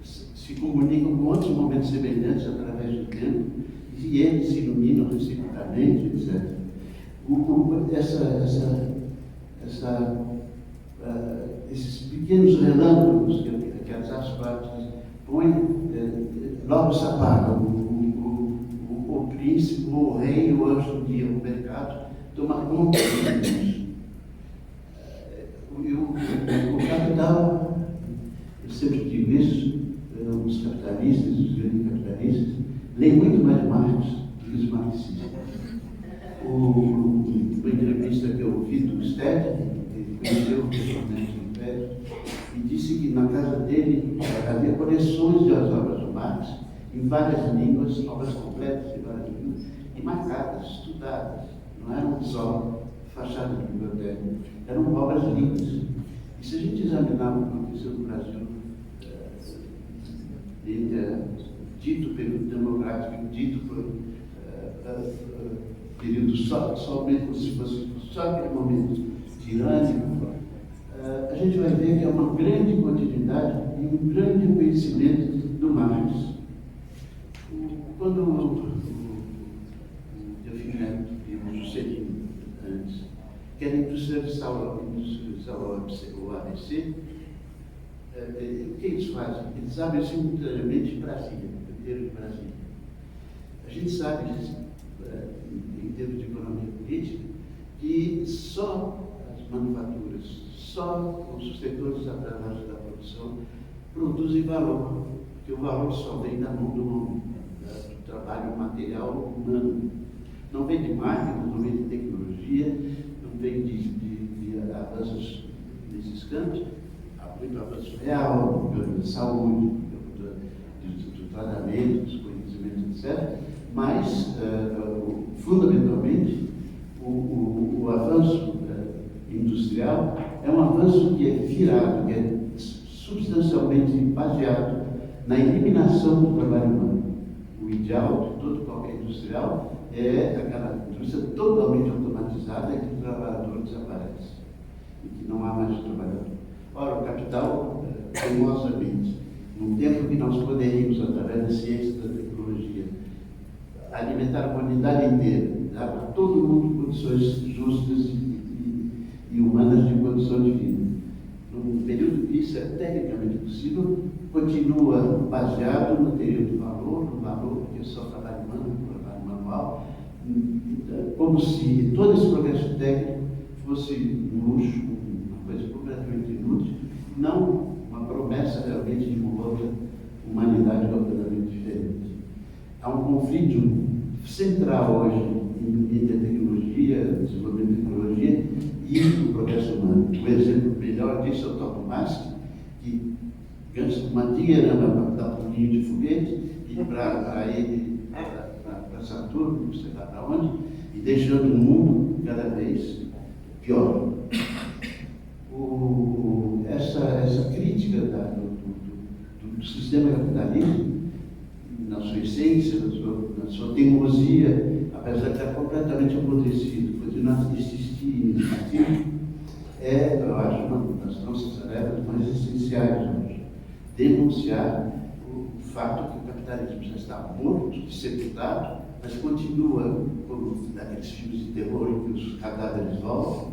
se comunicam com outros momentos semelhantes através do tempo e eles se iluminam recíprocamente, etc. Esses pequenos relâmpagos que as artes plásticas põem, logo se apagam. O príncipe, o rei, o anjo do dia, o mercado, toma conta disso. O capital, eu sempre digo isso, os capitalistas, os grandes capitalistas, leem muito mais Marx do que os marxistas. Uma entrevista que eu ouvi do Sted, ele conheceu pessoalmente o Império, e disse que na casa dele havia coleções de obras do Marx, em várias línguas, obras completas em várias línguas, e marcadas, estudadas. Não eram só fachada de biblioteca, eram obras lindas. E se a gente examinar o que aconteceu no Brasil, dito período democrático, dito por período somente como se fosse só aquele momento tirânico, a gente vai ver que é uma grande continuidade e um grande conhecimento do Marx. Quando o Delfim Neto e o Juscelino antes querem industrializar o ABC. O que eles fazem? Eles abrem simultaneamente Brasília, primeiro de Brasília. A gente sabe, em termos de economia política, que só as manufaturas, só os setores através da produção produzem valor, porque o valor só vem da mão do homem, do trabalho material humano. Não vem de máquinas, não vem de tecnologia, não vem de avanços nesses campos. Há muito avanço real, de saúde, do tratamento, dos conhecimentos, etc. Mas, fundamentalmente, o avanço industrial é um avanço que é virado, que é substancialmente baseado na eliminação do trabalho humano. O ideal de todo qualquer industrial é aquela indústria totalmente automatizada em que o trabalhador desaparece e que não há mais trabalhador. Ora, o capital, teimosamente, num tempo que nós poderíamos, através da ciência e da tecnologia, alimentar a humanidade inteira, dar para todo mundo condições justas e humanas de condição de vida. Num período que isso é tecnicamente possível, continua baseado na teoria do valor, no valor que é só trabalho humano, trabalho manual, como se todo esse progresso técnico fosse um luxo, uma coisa completamente inútil, não uma promessa realmente de uma outra humanidade completamente diferente. Há um conflito central hoje entre a tecnologia, o desenvolvimento da tecnologia e o progresso humano. O exemplo melhor disso é o Elon Musk, que gasta uma dinheirama para dar um pouquinho de foguete e para ir para Saturno, não sei lá para onde, e deixando o mundo cada vez pior. Essa crítica do sistema capitalista, na sua essência, na sua teimosia, apesar de estar completamente apodrecido, continuar a existir iniciativa, eu acho, uma das nossas tarefas mais essenciais hoje. Denunciar o fato que o capitalismo já está morto, sepultado, mas continua, como naqueles filmes de terror em que os cadáveres voltam,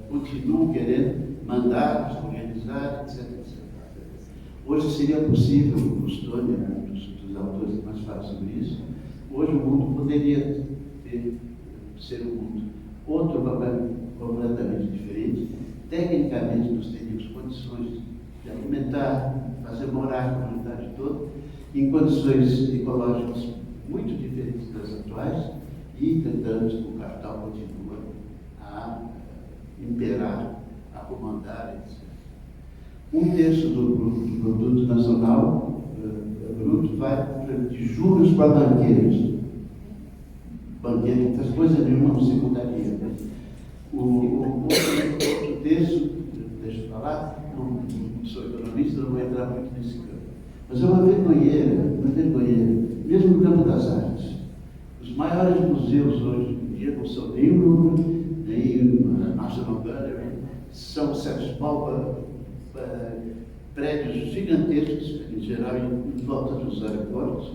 continuam querendo mandar, organizar, etc. Hoje seria possível, o Stone, um dos autores que mais fala sobre isso, hoje o mundo poderia ser um mundo outro papel completamente diferente. Tecnicamente nós teríamos condições de alimentar, fazer morar a comunidade toda, em condições ecológicas muito diferentes das atuais, e tentando, o capital continua a imperar, a comandar, etc. 1/3 do produto nacional bruto vai de juros para banqueiros. Banqueiro não faz coisa nenhuma, não se contaria. O outro terço, deixa eu falar, não sou economista, não vou entrar muito nesse campo. Mas é uma vergonheira, mesmo no campo das artes. Os maiores museus hoje em dia não são nem o Louvre, nem o National Gallery, são certos prédios gigantescos, em geral em volta dos aeroportos,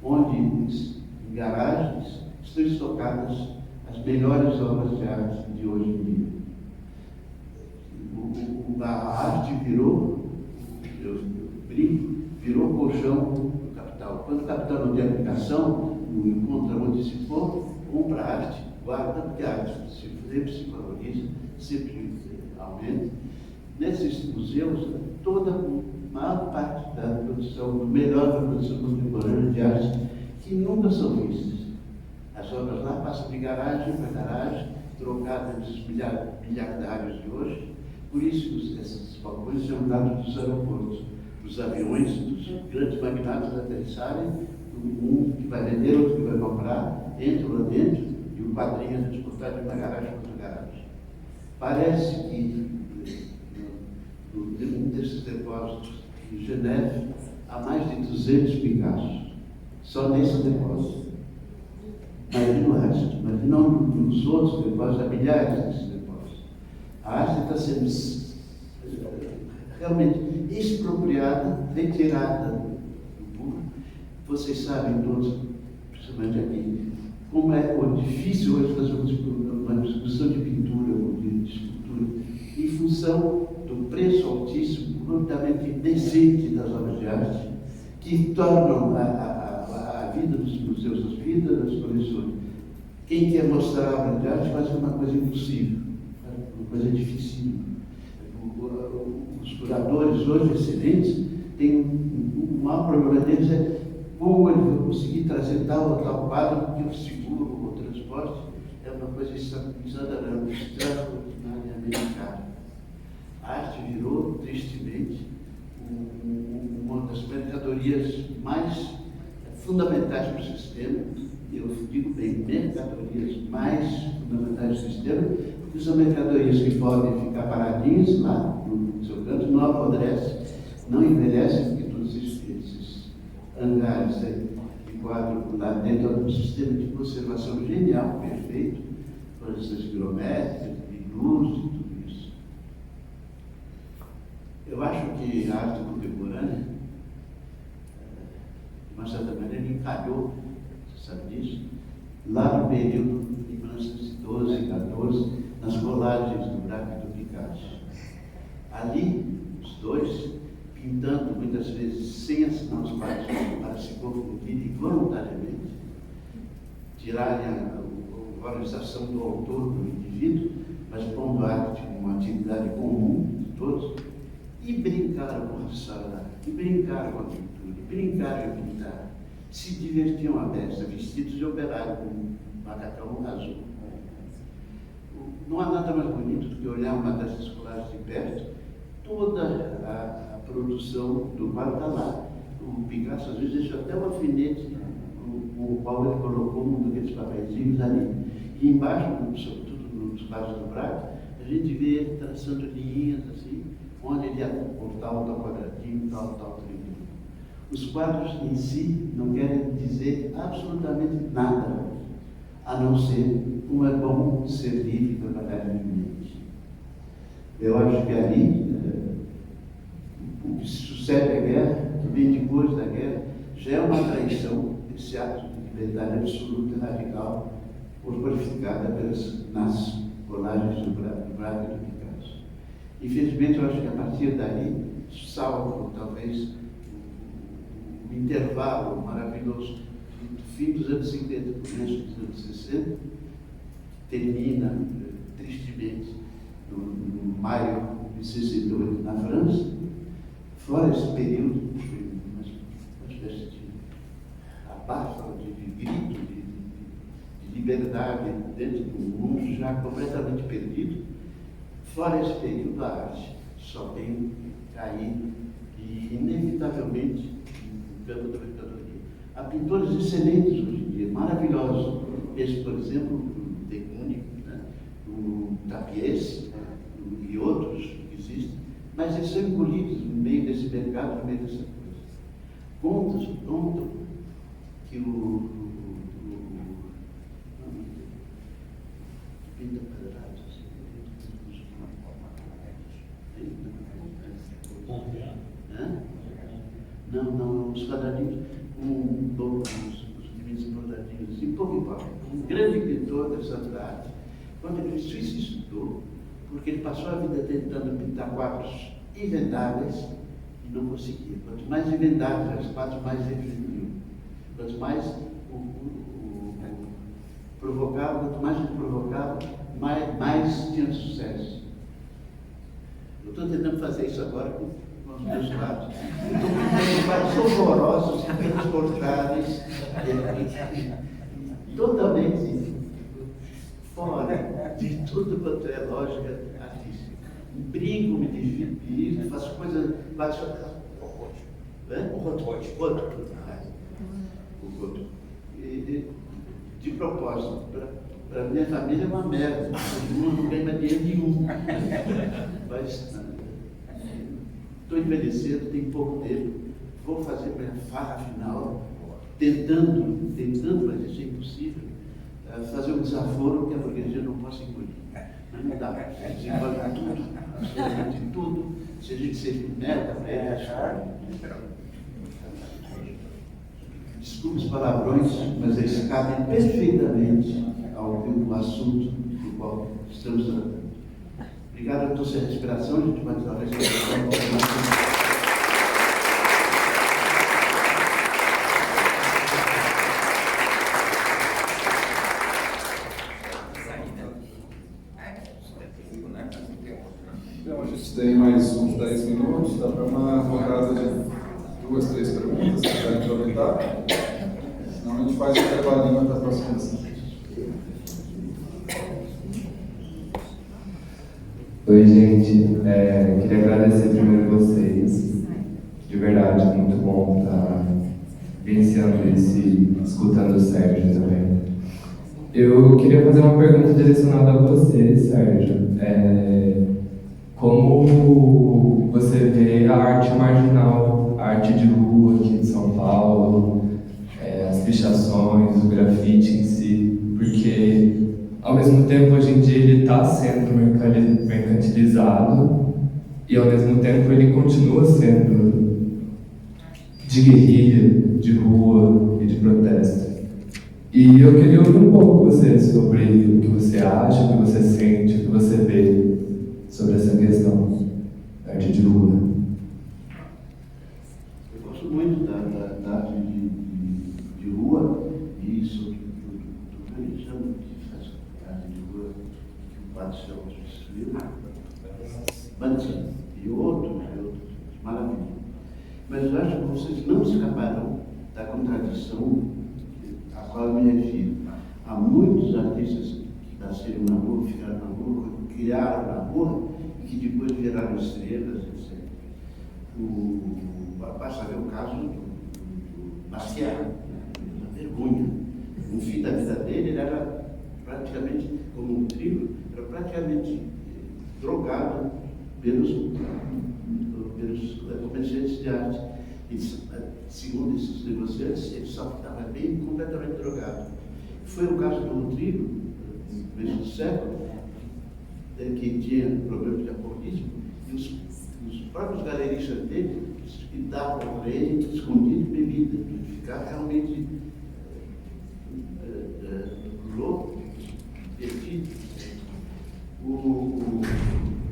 onde em garagens estão estocadas as melhores obras de arte de hoje em dia. A arte virou, eu brinco, virou colchão do capital. Quando o capital não tem aplicação, não encontra onde se for, compra arte, guarda, porque a arte sempre se valoriza, sempre aumenta. Nesses museus, toda a maior parte da produção, do melhor da produção contemporânea de arte, que nunca são vistas. As obras lá passam de garagem para garagem, trocadas dos miliardários de hoje. Por isso, esses balcões são dados dos aeroportos, dos aviões, dos grandes magnatas aterrissarem, um que vai vender, outro que vai comprar, entram lá dentro e o quadrinho é disputado de uma garagem para outra garagem. Parece que um desses depósitos em Geneve há mais de 200 Picassos, só nesse depósito. Mas no resto, mas não nos outros depósitos, há milhares desses depósitos. A arte está sendo realmente expropriada, retirada do público. Vocês sabem todos, principalmente aqui, como é difícil hoje fazer uma exposição de pintura ou de escultura, em função do preço altíssimo, completamente indecente das obras de arte, que tornam a vida dos museus, a vida das coleções. Quem quer mostrar a obra de arte faz uma coisa impossível, uma coisa difícil. Os curadores hoje excelentes têm o maior problema deles é como ele vai conseguir trazer tal ou tal quadro, porque o seguro, o transporte é uma coisa extraordinariamente cara. A arte virou, tristemente, uma das mercadorias mais fundamentais para o sistema. Eu digo bem, mercadorias mais fundamentais do sistema, porque são mercadorias que podem ficar paradinhas lá no seu canto, não apodrecem, não envelhecem, porque todos esses hangares aí, de quadro lá dentro de um sistema de conservação genial, perfeito, com essas quilométricas, de luz e tudo isso. Eu acho que a arte contemporânea, de uma certa maneira, encalhou, você sabe disso, lá no período de 1912 e 14, nas colagens do Braque e do Picasso. Ali, os dois, pintando muitas vezes sem assinar os quadros para se confundirem voluntariamente, tirarem a valorização do autor, do indivíduo, mas pondo a arte como uma atividade comum de todos, e brincaram com a restauração, e brincaram com a pintura, e brincaram em pintar. Se divertiam à beça, vestidos de operário, com um macacão azul. Não há nada mais bonito do que olhar uma dessas colagens de perto, toda a produção do quadro está lá. O Picasso, às vezes, deixa até o alfinete com o qual ele colocou um daqueles papeizinhos ali. E embaixo, sobretudo nos quadros do Braque, a gente vê ele traçando linhas assim, onde ele ia cortar o tal quadradinho, tal triângulo. Os quadros em si não querem dizer absolutamente nada, a não ser como é bom ser livre e trabalhar livremente. Eu acho que ali, o que sucede à guerra, que vem depois da guerra, já é uma traição, esse ato de liberdade absoluta, radical, corporificada nas colagens do Braque e do Picasso. Infelizmente, eu acho que a partir daí, salvo talvez o intervalo maravilhoso do fim dos anos 50 e começo dos anos 60, termina tristemente no maio de 68 na França. Fora esse período, que foi uma espécie de abáfalo, de grito, de liberdade dentro do mundo já completamente perdido. Fora esse período, a arte só tem caído e, inevitavelmente, no campo da mercadoria. Há pintores excelentes hoje em dia, maravilhosos. Esse, por exemplo, o De Kooning, né? O Tapies e outros que existem, mas eles são engolidos no meio desse mercado, no meio dessa coisa. Contam que o pinta quadrados, não, os quadradinhos, os divinos quadradinhos, assim, pouco importa. Um grande pintor dessa arte, quando ele se estudou, porque ele passou a vida tentando pintar quadros invendáveis e não conseguia. Quanto mais invendáveis os quadros, mais ele viu. Quanto mais provocava, quanto mais ele provocava, mais tinha sucesso. Eu estou tentando fazer isso agora com os meus quadros. Estou pintando quadros horrorosos, transportáveis, totalmente fora de tudo quanto é lógica artística. Brinco, me divido, faço coisas. De propósito, para minha família é uma merda, todo mundo não ganha dinheiro nenhum. Mas estou envelhecendo, tenho pouco tempo, vou fazer minha farra final, tentando, mas isso é impossível, fazer um desaforo que a burguesia não possa engolir. Mas não dá, a gente engole tudo, absolutamente tudo, se a gente ser merda para ele, Desculpe os palavrões, mas eles cabem perfeitamente ao assunto do qual estamos tratando. Obrigado, eu estou sem respiração, a gente vai dar a respiração. Então, a gente tem mais uns 10 minutos, dá para uma rodada de 2, 3 perguntas, se quiser aproveitar. Senão a gente faz o intervalinho para a próxima sessão. Oi, gente. Queria agradecer primeiro vocês. De verdade, muito bom estar vivenciando isso, escutando o Sérgio também. Eu queria fazer uma pergunta direcionada a você, Sérgio. Como você vê a arte marginal, a arte de rua aqui em São Paulo, as pichações, o grafite em si, porque ao mesmo tempo hoje em dia ele está sendo mercantilizado e ao mesmo tempo ele continua sendo de guerrilha, de rua e de protesto. E eu queria ouvir um pouco você sobre o que você acha, o que você sente, o que você vê sobre essa questão da arte de rua. Eu gosto muito da arte de rua e sobretudo do Benjamin, que faz arte de rua que o Padre Celso destruiu, Banksy e outros, maravilha. Mas eu acho que vocês não escaparão da contradição a qual eu me refiro. Há muitos artistas que nasceram na rua, ficaram na rua, criaram na rua e que depois viraram estrelas, etc. Basta ver o caso do Basquiat, uma vergonha. No fim da vida dele, ele era praticamente, como um trio, era praticamente drogado pelos comerciantes de arte. E, segundo esses negociantes, ele só estava bem completamente drogado. Foi o caso do Rodrigo, no começo do século, que tinha problema de alcoolismo, e os próprios galeristas dele davam para ele escondido bebida, para ficar realmente louco, perdido. O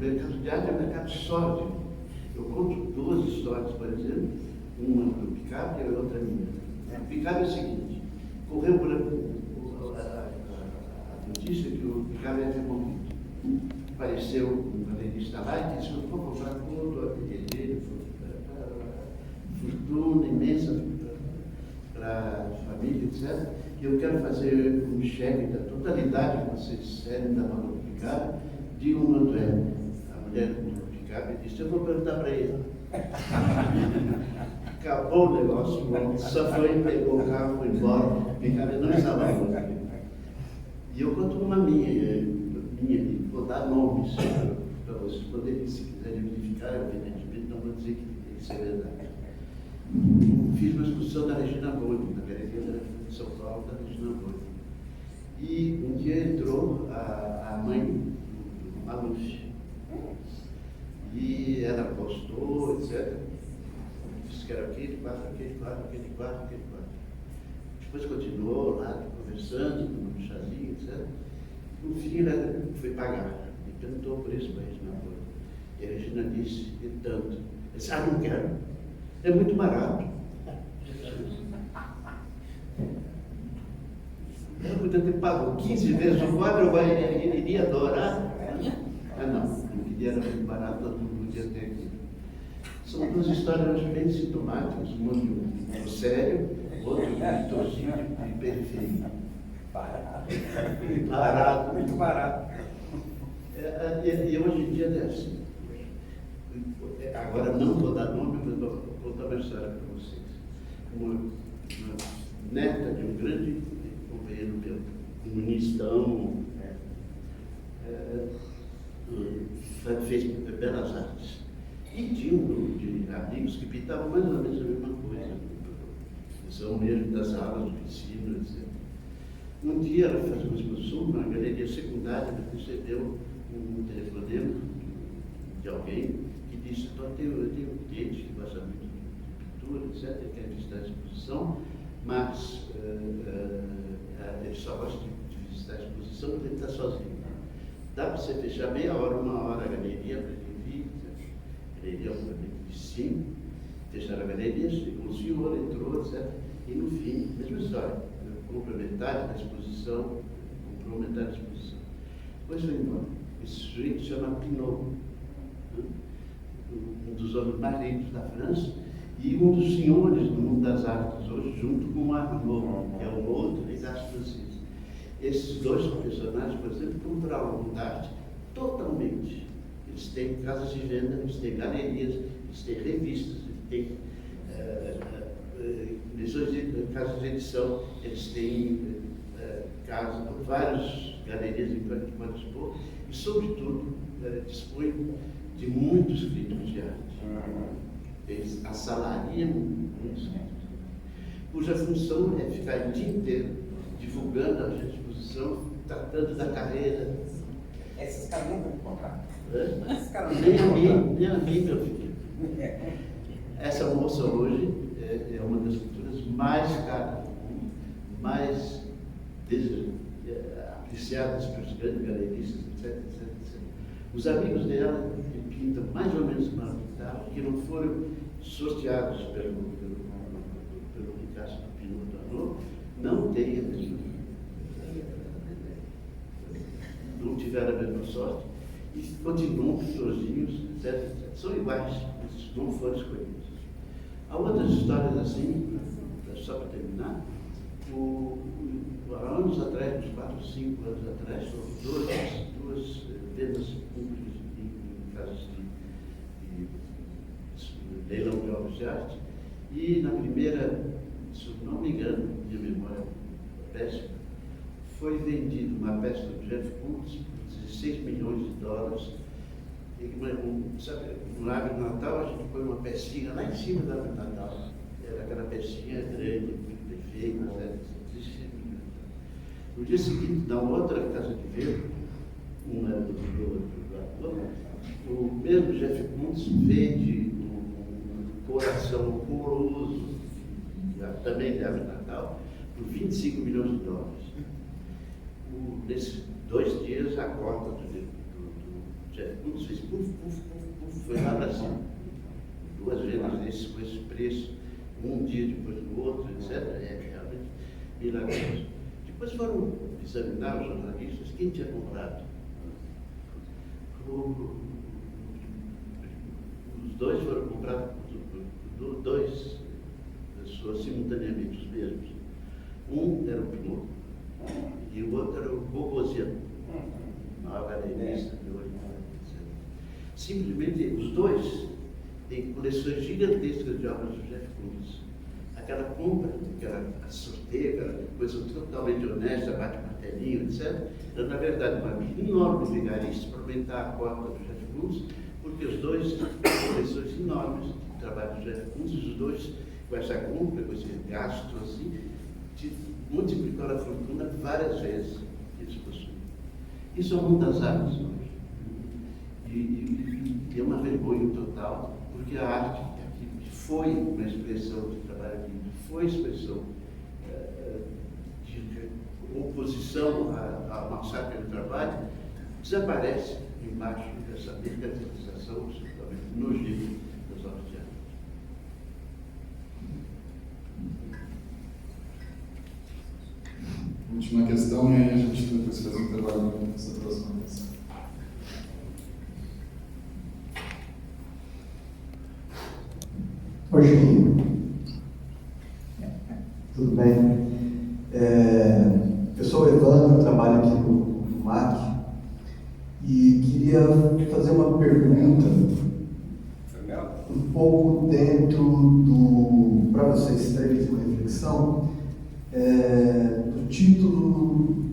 mercado de arte é um mercado sórdido. Eu conto duas histórias, por exemplo, uma do Picard e a outra minha. O Picard é o seguinte: correu por a notícia que o Picard havia morrido. Apareceu um galerista lá e disse: eu vou comprar todo o ateliê dele, fortuna imensa para a família, etc. E eu quero fazer um cheque da totalidade que vocês querem da mão do Picard, digam quanto é. A mulher do Picard disse: eu vou perguntar para ele. Acabou o negócio, só foi, pegou o carro, foi embora, o Picard não estava lá. E eu conto uma minha, vou dar nomes para vocês poderem, se quiserem verificar, evidentemente não vou dizer que isso é verdade. Fiz uma exposição da Regina Boni, na Galeria de São Paulo, da Regina Boni. E um dia entrou a mãe do Maluf. E ela postou, etc. Disse que era aquele quarto, aquele quarto, aquele quarto, aquele quarto. Depois continuou lá, conversando, no chazinho, etc. No fim, ela foi pagar. E perguntou por isso para a Regina Boni. E a Regina disse: e tanto? Ele disse: não quero. É muito barato. Ela podia ter pago 15 vezes o quadro, ele iria adorar. Não queria, era muito barato, todo mundo podia ter aqui. São duas histórias bem sintomáticas, uma de um sério, outra de torcida de periferia. Barato, muito barato. E hoje em dia é assim. Agora não vou dar nome, mas vou contar uma história para vocês. Uma neta de um grande companheiro meu, comunistão, fez belas artes. E tinha um grupo de amigos que pintavam mais ou menos a mesma coisa. São mesmo das aulas, do ensino, etc. Um dia ela fez uma exposição na galeria secundária, recebeu um telefonema de alguém que disse: eu tenho um cliente que gosta muito de pintura, etc., quer visitar a exposição, mas ele só gosta de visitar a exposição porque ele está sozinho. Dá para você fechar meia hora, uma hora a galeria para ele vir, a galeria obviamente de 5, fecharam a galeria, chegou o senhor, entrou, etc. E no fim, mesma história, complementar da exposição, complementar da exposição. Depois foi embora. Esse sujeito se chama Pinault, né? Um dos homens mais ricos da França e um dos senhores do mundo das artes hoje, junto com o Arnaud, que é um outro ligado francês. Esses dois personagens, por exemplo, compraram o mundo da arte totalmente. Eles têm casas de venda, eles têm galerias, eles têm revistas, eles têm casas de edição, eles têm várias galerias em Lisboa e, sobretudo, dispõem de muitos críticos de arte. Eles assalariam muitos críticos, cuja função é ficar o dia inteiro divulgando a exposição, tratando da carreira. Esses caras não vão encontrar. Esses caras nem a mim, meu filho. Essa moça hoje é uma das pinturas mais caras do mundo, mais apreciadas pelos grandes galeristas, etc. Os amigos dela, que pintam mais ou menos como ela pintava, que não foram sorteados pelo Picasso do Pinault do Arnaud, não têm a mesma, não tiveram a mesma sorte e continuam pintorzinhos, etc. São iguais, mas não foram escolhidos. Há outras histórias assim, só para terminar. Há anos atrás, uns 4, 5 anos atrás, houve duas vendas públicas em casas de leilão de obras de arte. E na primeira, se não me engano, minha memória é péssima, foi vendida uma peça do Jeff Koons por $16 milhões. Sabe, no árvore de Natal a gente põe uma pecinha lá em cima da árvore de Natal. Era aquela pecinha grande, muito bem feita, etc. No dia seguinte, na outra casa de venda, uma do o mesmo Jeff Koons vende um coração horroroso, também de árvore de Natal, por $25 milhões. Nesses 2 dias, a cota do Jeff Koons fez foi lá para cima. 2 vezes com esse preço, um dia depois do outro, etc. É realmente milagroso. Depois foram examinar os jornalistas quem tinha comprado. Os dois foram comprados por 2 pessoas simultaneamente, os mesmos. Um era o Pinault e o outro era o Bourgeois, maior galerista de hoje. Simplesmente os dois têm coleções gigantescas de obras do Jeff Koons. Aquela compra, aquela sorteio, aquela coisa totalmente honesta, bate martelinho, etc., era na verdade uma enorme vigarista para aumentar a cota do Jeff Koons, porque os dois têm coleções enormes de trabalho do Jeff Koons, e os dois, com essa compra, com esse gasto assim, multiplicaram a fortuna várias vezes que eles possuem. Isso é o mundo das artes hoje. E é uma vergonha total, porque a arte que foi uma expressão de trabalho livre, foi expressão de oposição ao massacre do trabalho, desaparece embaixo dessa mercantilização absolutamente nojenta das obras de arte. Última questão, e aí a gente depois faz um intervalo nessa próxima vez. Oi, Juninho. Tudo bem? Eu sou o Evandro, trabalho aqui no MAC e queria fazer uma pergunta um pouco dentro do, para vocês terem uma reflexão, do título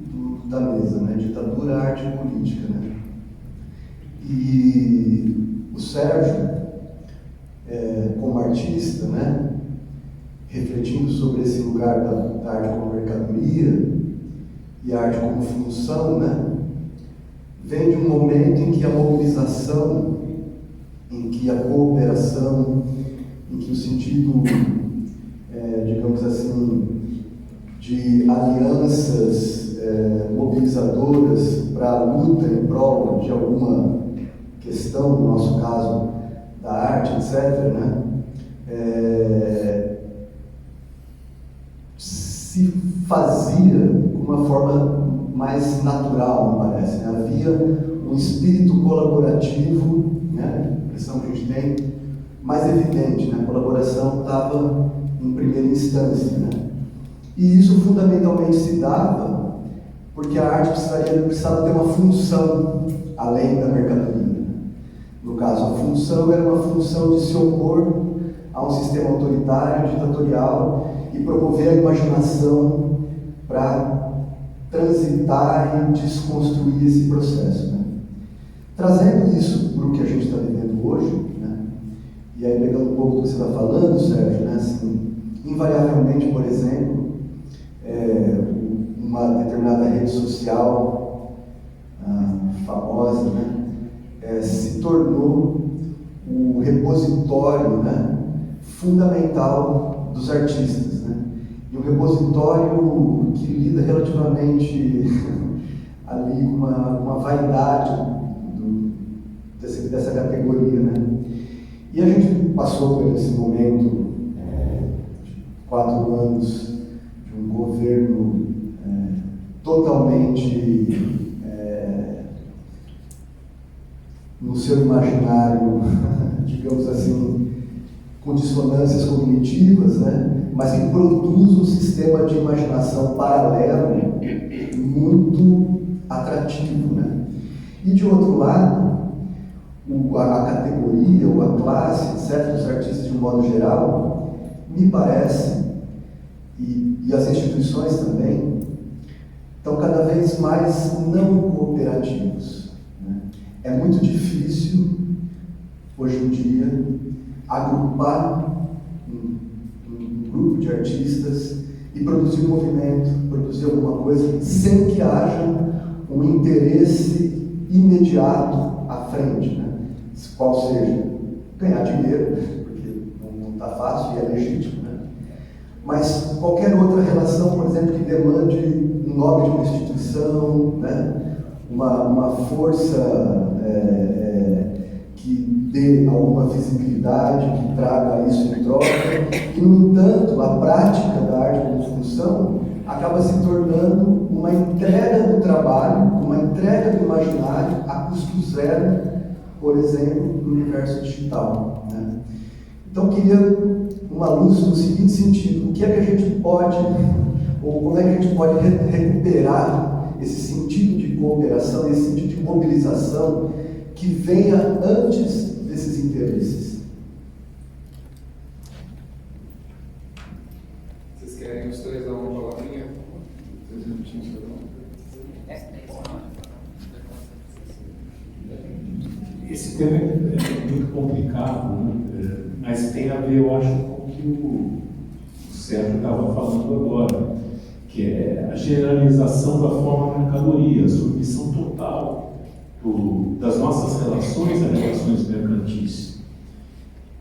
da mesa, né? Ditadura, Arte e Política, né? E o Sérgio, como artista, né, refletindo sobre esse lugar da arte como mercadoria e a arte como função, né, vem de um momento em que a mobilização, em que a cooperação, em que o sentido, digamos assim, de alianças mobilizadoras para a luta em prol de alguma questão, no nosso caso, da arte, etc., né? Se fazia de uma forma mais natural, me parece, né? Havia um espírito colaborativo, né? A impressão que a gente tem, mais evidente, né? A colaboração estava em primeira instância, né? E isso fundamentalmente se dava porque a arte precisava ter uma função além da mercadoria. No caso, a função era uma função de se opor a um sistema autoritário, ditatorial, e promover a imaginação para transitar e desconstruir esse processo, né? Trazendo isso para o que a gente está vivendo hoje, né? E aí pegando um pouco do que você está falando, Sérgio, né? Assim, invariavelmente, por exemplo, uma determinada rede social famosa, né? Se tornou o repositório, né? Fundamental dos artistas, né? E um repositório que lida relativamente ali com uma vaidade dessa categoria, né? E a gente passou por esse momento, 4 anos de um governo totalmente no seu imaginário, digamos assim, com dissonâncias cognitivas, né? Mas que produz um sistema de imaginação paralelo muito atrativo, né? E de outro lado, a categoria ou a classe, etc., dos artistas de um modo geral, me parece, e as instituições também, estão cada vez mais não cooperativos, né? É muito difícil, hoje em dia, agrupar um grupo de artistas e produzir um movimento, produzir alguma coisa, sem que haja um interesse imediato à frente, né? Qual seja ganhar dinheiro, porque não está fácil e é legítimo, né? Mas qualquer outra relação, por exemplo, que demande um nome de uma instituição, né? Uma força que dê alguma visibilidade, que traga isso em troca, e, no entanto, a prática da arte como função acaba se tornando uma entrega do trabalho, uma entrega do imaginário a custo zero, por exemplo, no universo digital, né? Então, queria uma luz no seguinte sentido: o que é que a gente pode, ou como é que a gente pode recuperar esse sentido de cooperação, esse sentido de mobilização que venha antes desses interesses? Vocês querem os 3 dar uma palavrinha? 3 minutinhos cada um. Esse tema é muito complicado, né? Mas tem a ver, eu acho, com o que o Sérgio estava falando agora, que é a generalização da forma mercadoria, a submissão total das nossas relações a relações mercantis.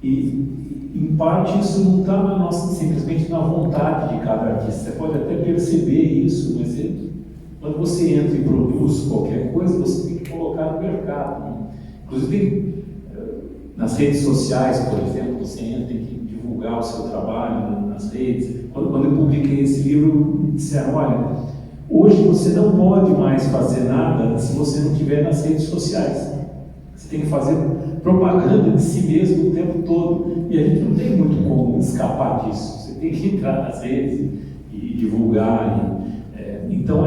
E, em parte, isso não está simplesmente na vontade de cada artista. Você pode até perceber isso, mas quando você entra e produz qualquer coisa, você tem que colocar no mercado, né? Inclusive, nas redes sociais, por exemplo, você entra, tem que divulgar o seu trabalho nas redes. Quando eu publiquei esse livro, me disseram: olha, hoje você não pode mais fazer nada se você não estiver nas redes sociais. Você tem que fazer propaganda de si mesmo o tempo todo. E a gente não tem muito como escapar disso. Você tem que entrar nas redes e divulgar. Então,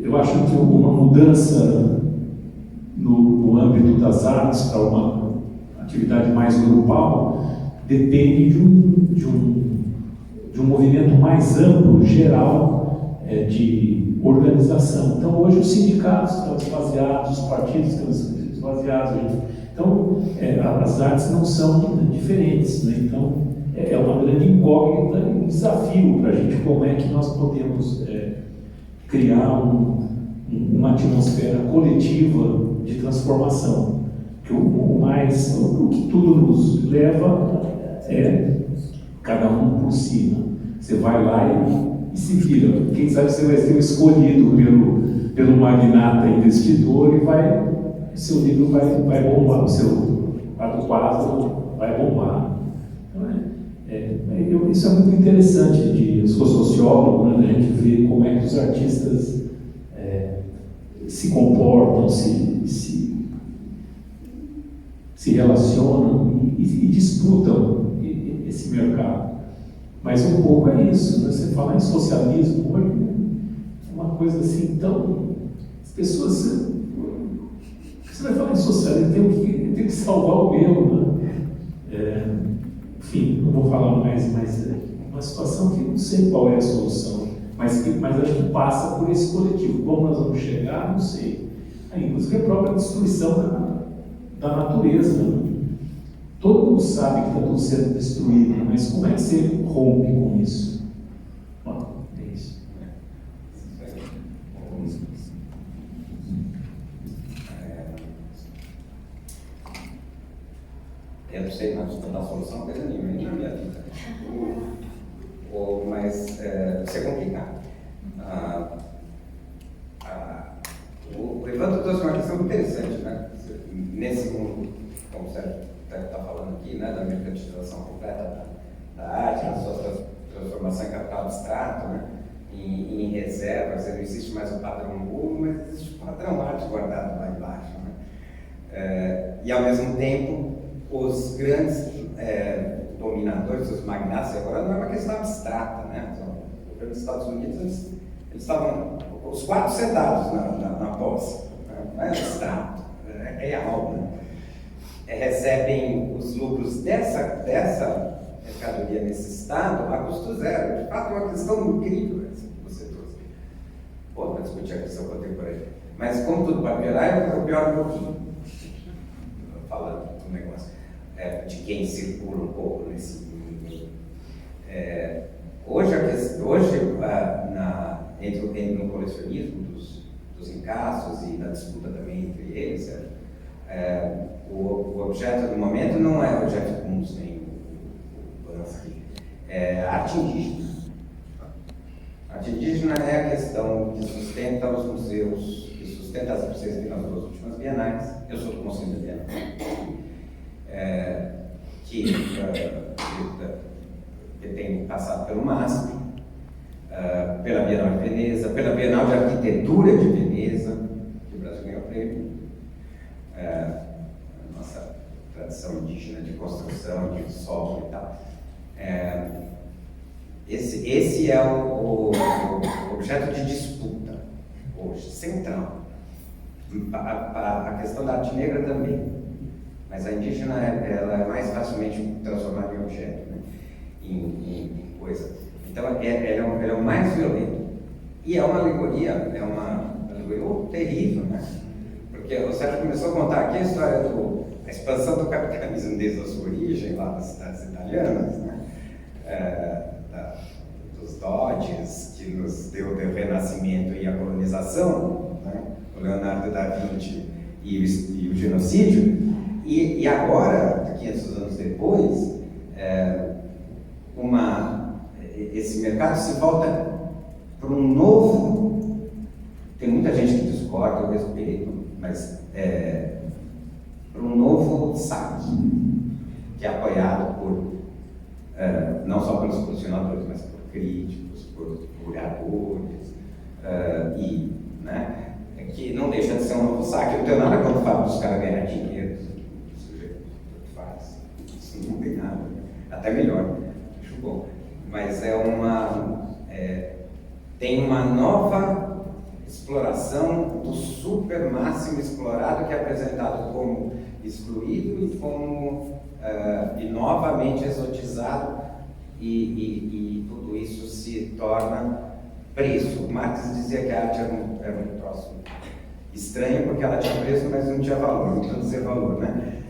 eu acho que uma mudança no âmbito das artes para uma atividade mais grupal depende de um movimento mais amplo, geral, de organização. Então, hoje os sindicatos estão esvaziados, os partidos estão esvaziados. Então, as artes não são diferentes, né? Então, é uma grande incógnita e um desafio para a gente como é que nós podemos criar uma atmosfera coletiva de transformação. Que o que tudo nos leva é cada um por si, né? Você vai lá e se vira. Quem sabe você vai ser o escolhido pelo magnata investidor e seu livro vai bombar, o seu quadro vai bombar. Então, isso é muito interessante. Eu sou sociólogo, né, a gente vê como é que os artistas se comportam, se relacionam e disputam esse mercado. Mas um pouco é isso, né? Você falar em socialismo hoje é uma coisa assim tão... As pessoas... Você vai falar em socialismo, tem que salvar o meu, né? Enfim, não vou falar mais, mas é uma situação que não sei qual é a solução, mas acho que passa por esse coletivo. Como nós vamos chegar, não sei. Inclusive a própria destruição da natureza. Né? Todo mundo sabe que está tudo sendo destruído, mas como é que você rompe com isso? Bom, é isso. Eu não sei, mas a solução é coisa nenhuma na minha vida. Mas isso é complicado. O Evandro trouxe uma questão interessante, né? Nesse mundo, como o Sérgio está falando aqui, né, da mercantilização completa da arte, da sua transformação em capital abstrato, né, em reservas, não existe mais o padrão ouro, mas existe o padrão arte guardado lá embaixo. Né? E ao mesmo tempo, os grandes dominadores, os magnatas, agora não é uma questão abstrata, né? O governo dos Estados Unidos, eles estavam os 4 centavos na posse, não é abstrato, é real, né? Recebem os lucros dessa mercadoria nesse estado a custo zero. De fato, é uma questão incrível essa que você trouxe. Pode discutir a questão contemporânea. Mas como tudo pode piorar, eu pioro um pouquinho. Falando do negócio. De quem circula um pouco nesse nível. Hoje no colecionismo dos encastos e na disputa também entre eles, o objeto do momento não é o Jeff Koons nem o Bansky, é arte indígena. A arte indígena é a questão que sustenta os museus, que sustenta as vocês viram nas 2 últimas bienais. Eu sou do Conselho da Bienal. Que tem passado pelo MASP, pela Bienal de Veneza, pela Bienal de Arquitetura de Veneza, que o Brasil ganhou o prêmio. Nossa tradição indígena de construção, de solo e tal. Esse é o objeto de disputa hoje, central. A questão da arte negra também. Mas a indígena ela é mais facilmente transformada em objeto, né? em coisa. Então, ela é o mais violento. E é uma alegoria terrível, né? Porque o Sérgio começou a contar aqui a história da expansão do capitalismo desde a sua origem, lá das cidades italianas, né? Dos Dodges, que nos deu o renascimento e a colonização, né? O Leonardo da Vinci e o genocídio. E agora, 500 anos depois, esse mercado se volta para um novo... Tem muita gente que discorda, eu respeito, mas para um novo saque, que é apoiado não só pelos posicionadores, mas por críticos, por atores, né, que não deixa de ser um novo saque. Eu não tenho nada contra o fato dos caras ganhar dinheiro, o sujeito faz, isso não tem nada, até melhor, acho bom. Mas tem uma nova exploração do super máximo explorado, que é apresentado como excluído e novamente exotizado, e tudo isso se torna preço. Marx dizia que a arte era um troço estranho porque ela tinha preço, mas não tinha valor, não tinha dizer valor, né?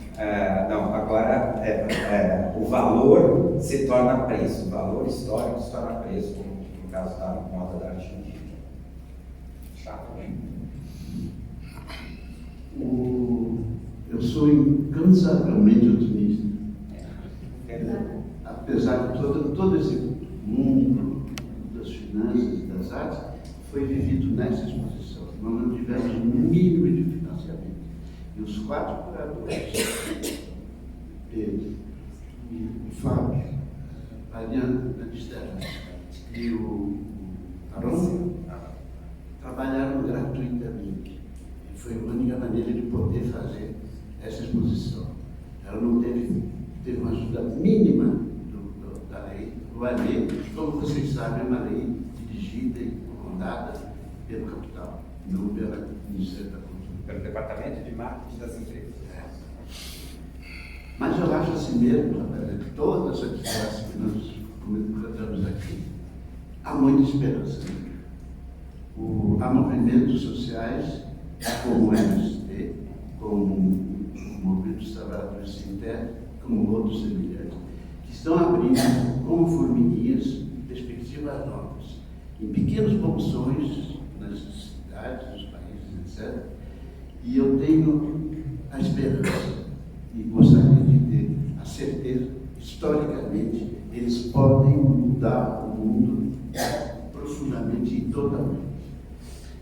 Não, agora o valor se torna preço, o valor histórico se torna preço, como no caso da moda da arte indígena. Chato, né? Eu sou incansavelmente otimista. Apesar de todo esse mundo das finanças e das artes, foi vivido nessa exposição. Nós não tivemos o mínimo de financiamento. E os 4 curadores, Pedro, o Fábio, a Ariana Stella e o Aron, trabalharam gratuitamente. E foi a única maneira de poder fazer essa exposição. Ela não teve uma ajuda mínima da lei. A lei, como vocês sabem, é uma lei dirigida e comandada pelo capital, não pela Ministério da Cultura. Pelo Departamento de Marketing das Empresas. Mas eu acho assim mesmo, apesar de toda essa desgraça que nós comentamos aqui, há muita esperança. Há movimentos sociais, como o MST, como o Movimento dos Trabalhadores Sem Terra, como outros semelhantes, que estão abrindo, como formiguinhas, perspectivas novas, em pequenos bolsões, nas cidades, nos países, etc. E eu tenho a esperança, e gostaria de ter a certeza, historicamente, eles podem mudar o mundo profundamente e totalmente.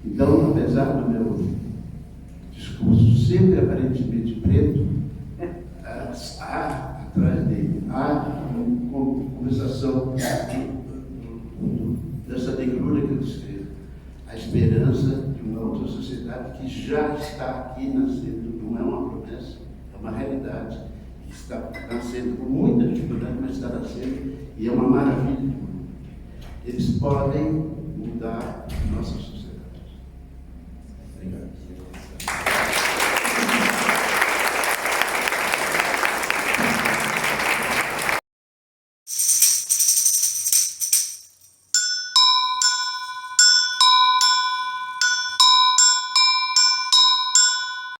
Então, apesar do meu discurso sempre aparentemente preto, há atrás dele, há uma conversação dessa negrura que eu descrevo, a esperança de uma outra sociedade que já está aqui nascendo, não é uma promessa, é uma realidade que está nascendo com muita dificuldade, mas está nascendo e é uma maravilha. Eles podem mudar a nossa sociedade. Obrigado.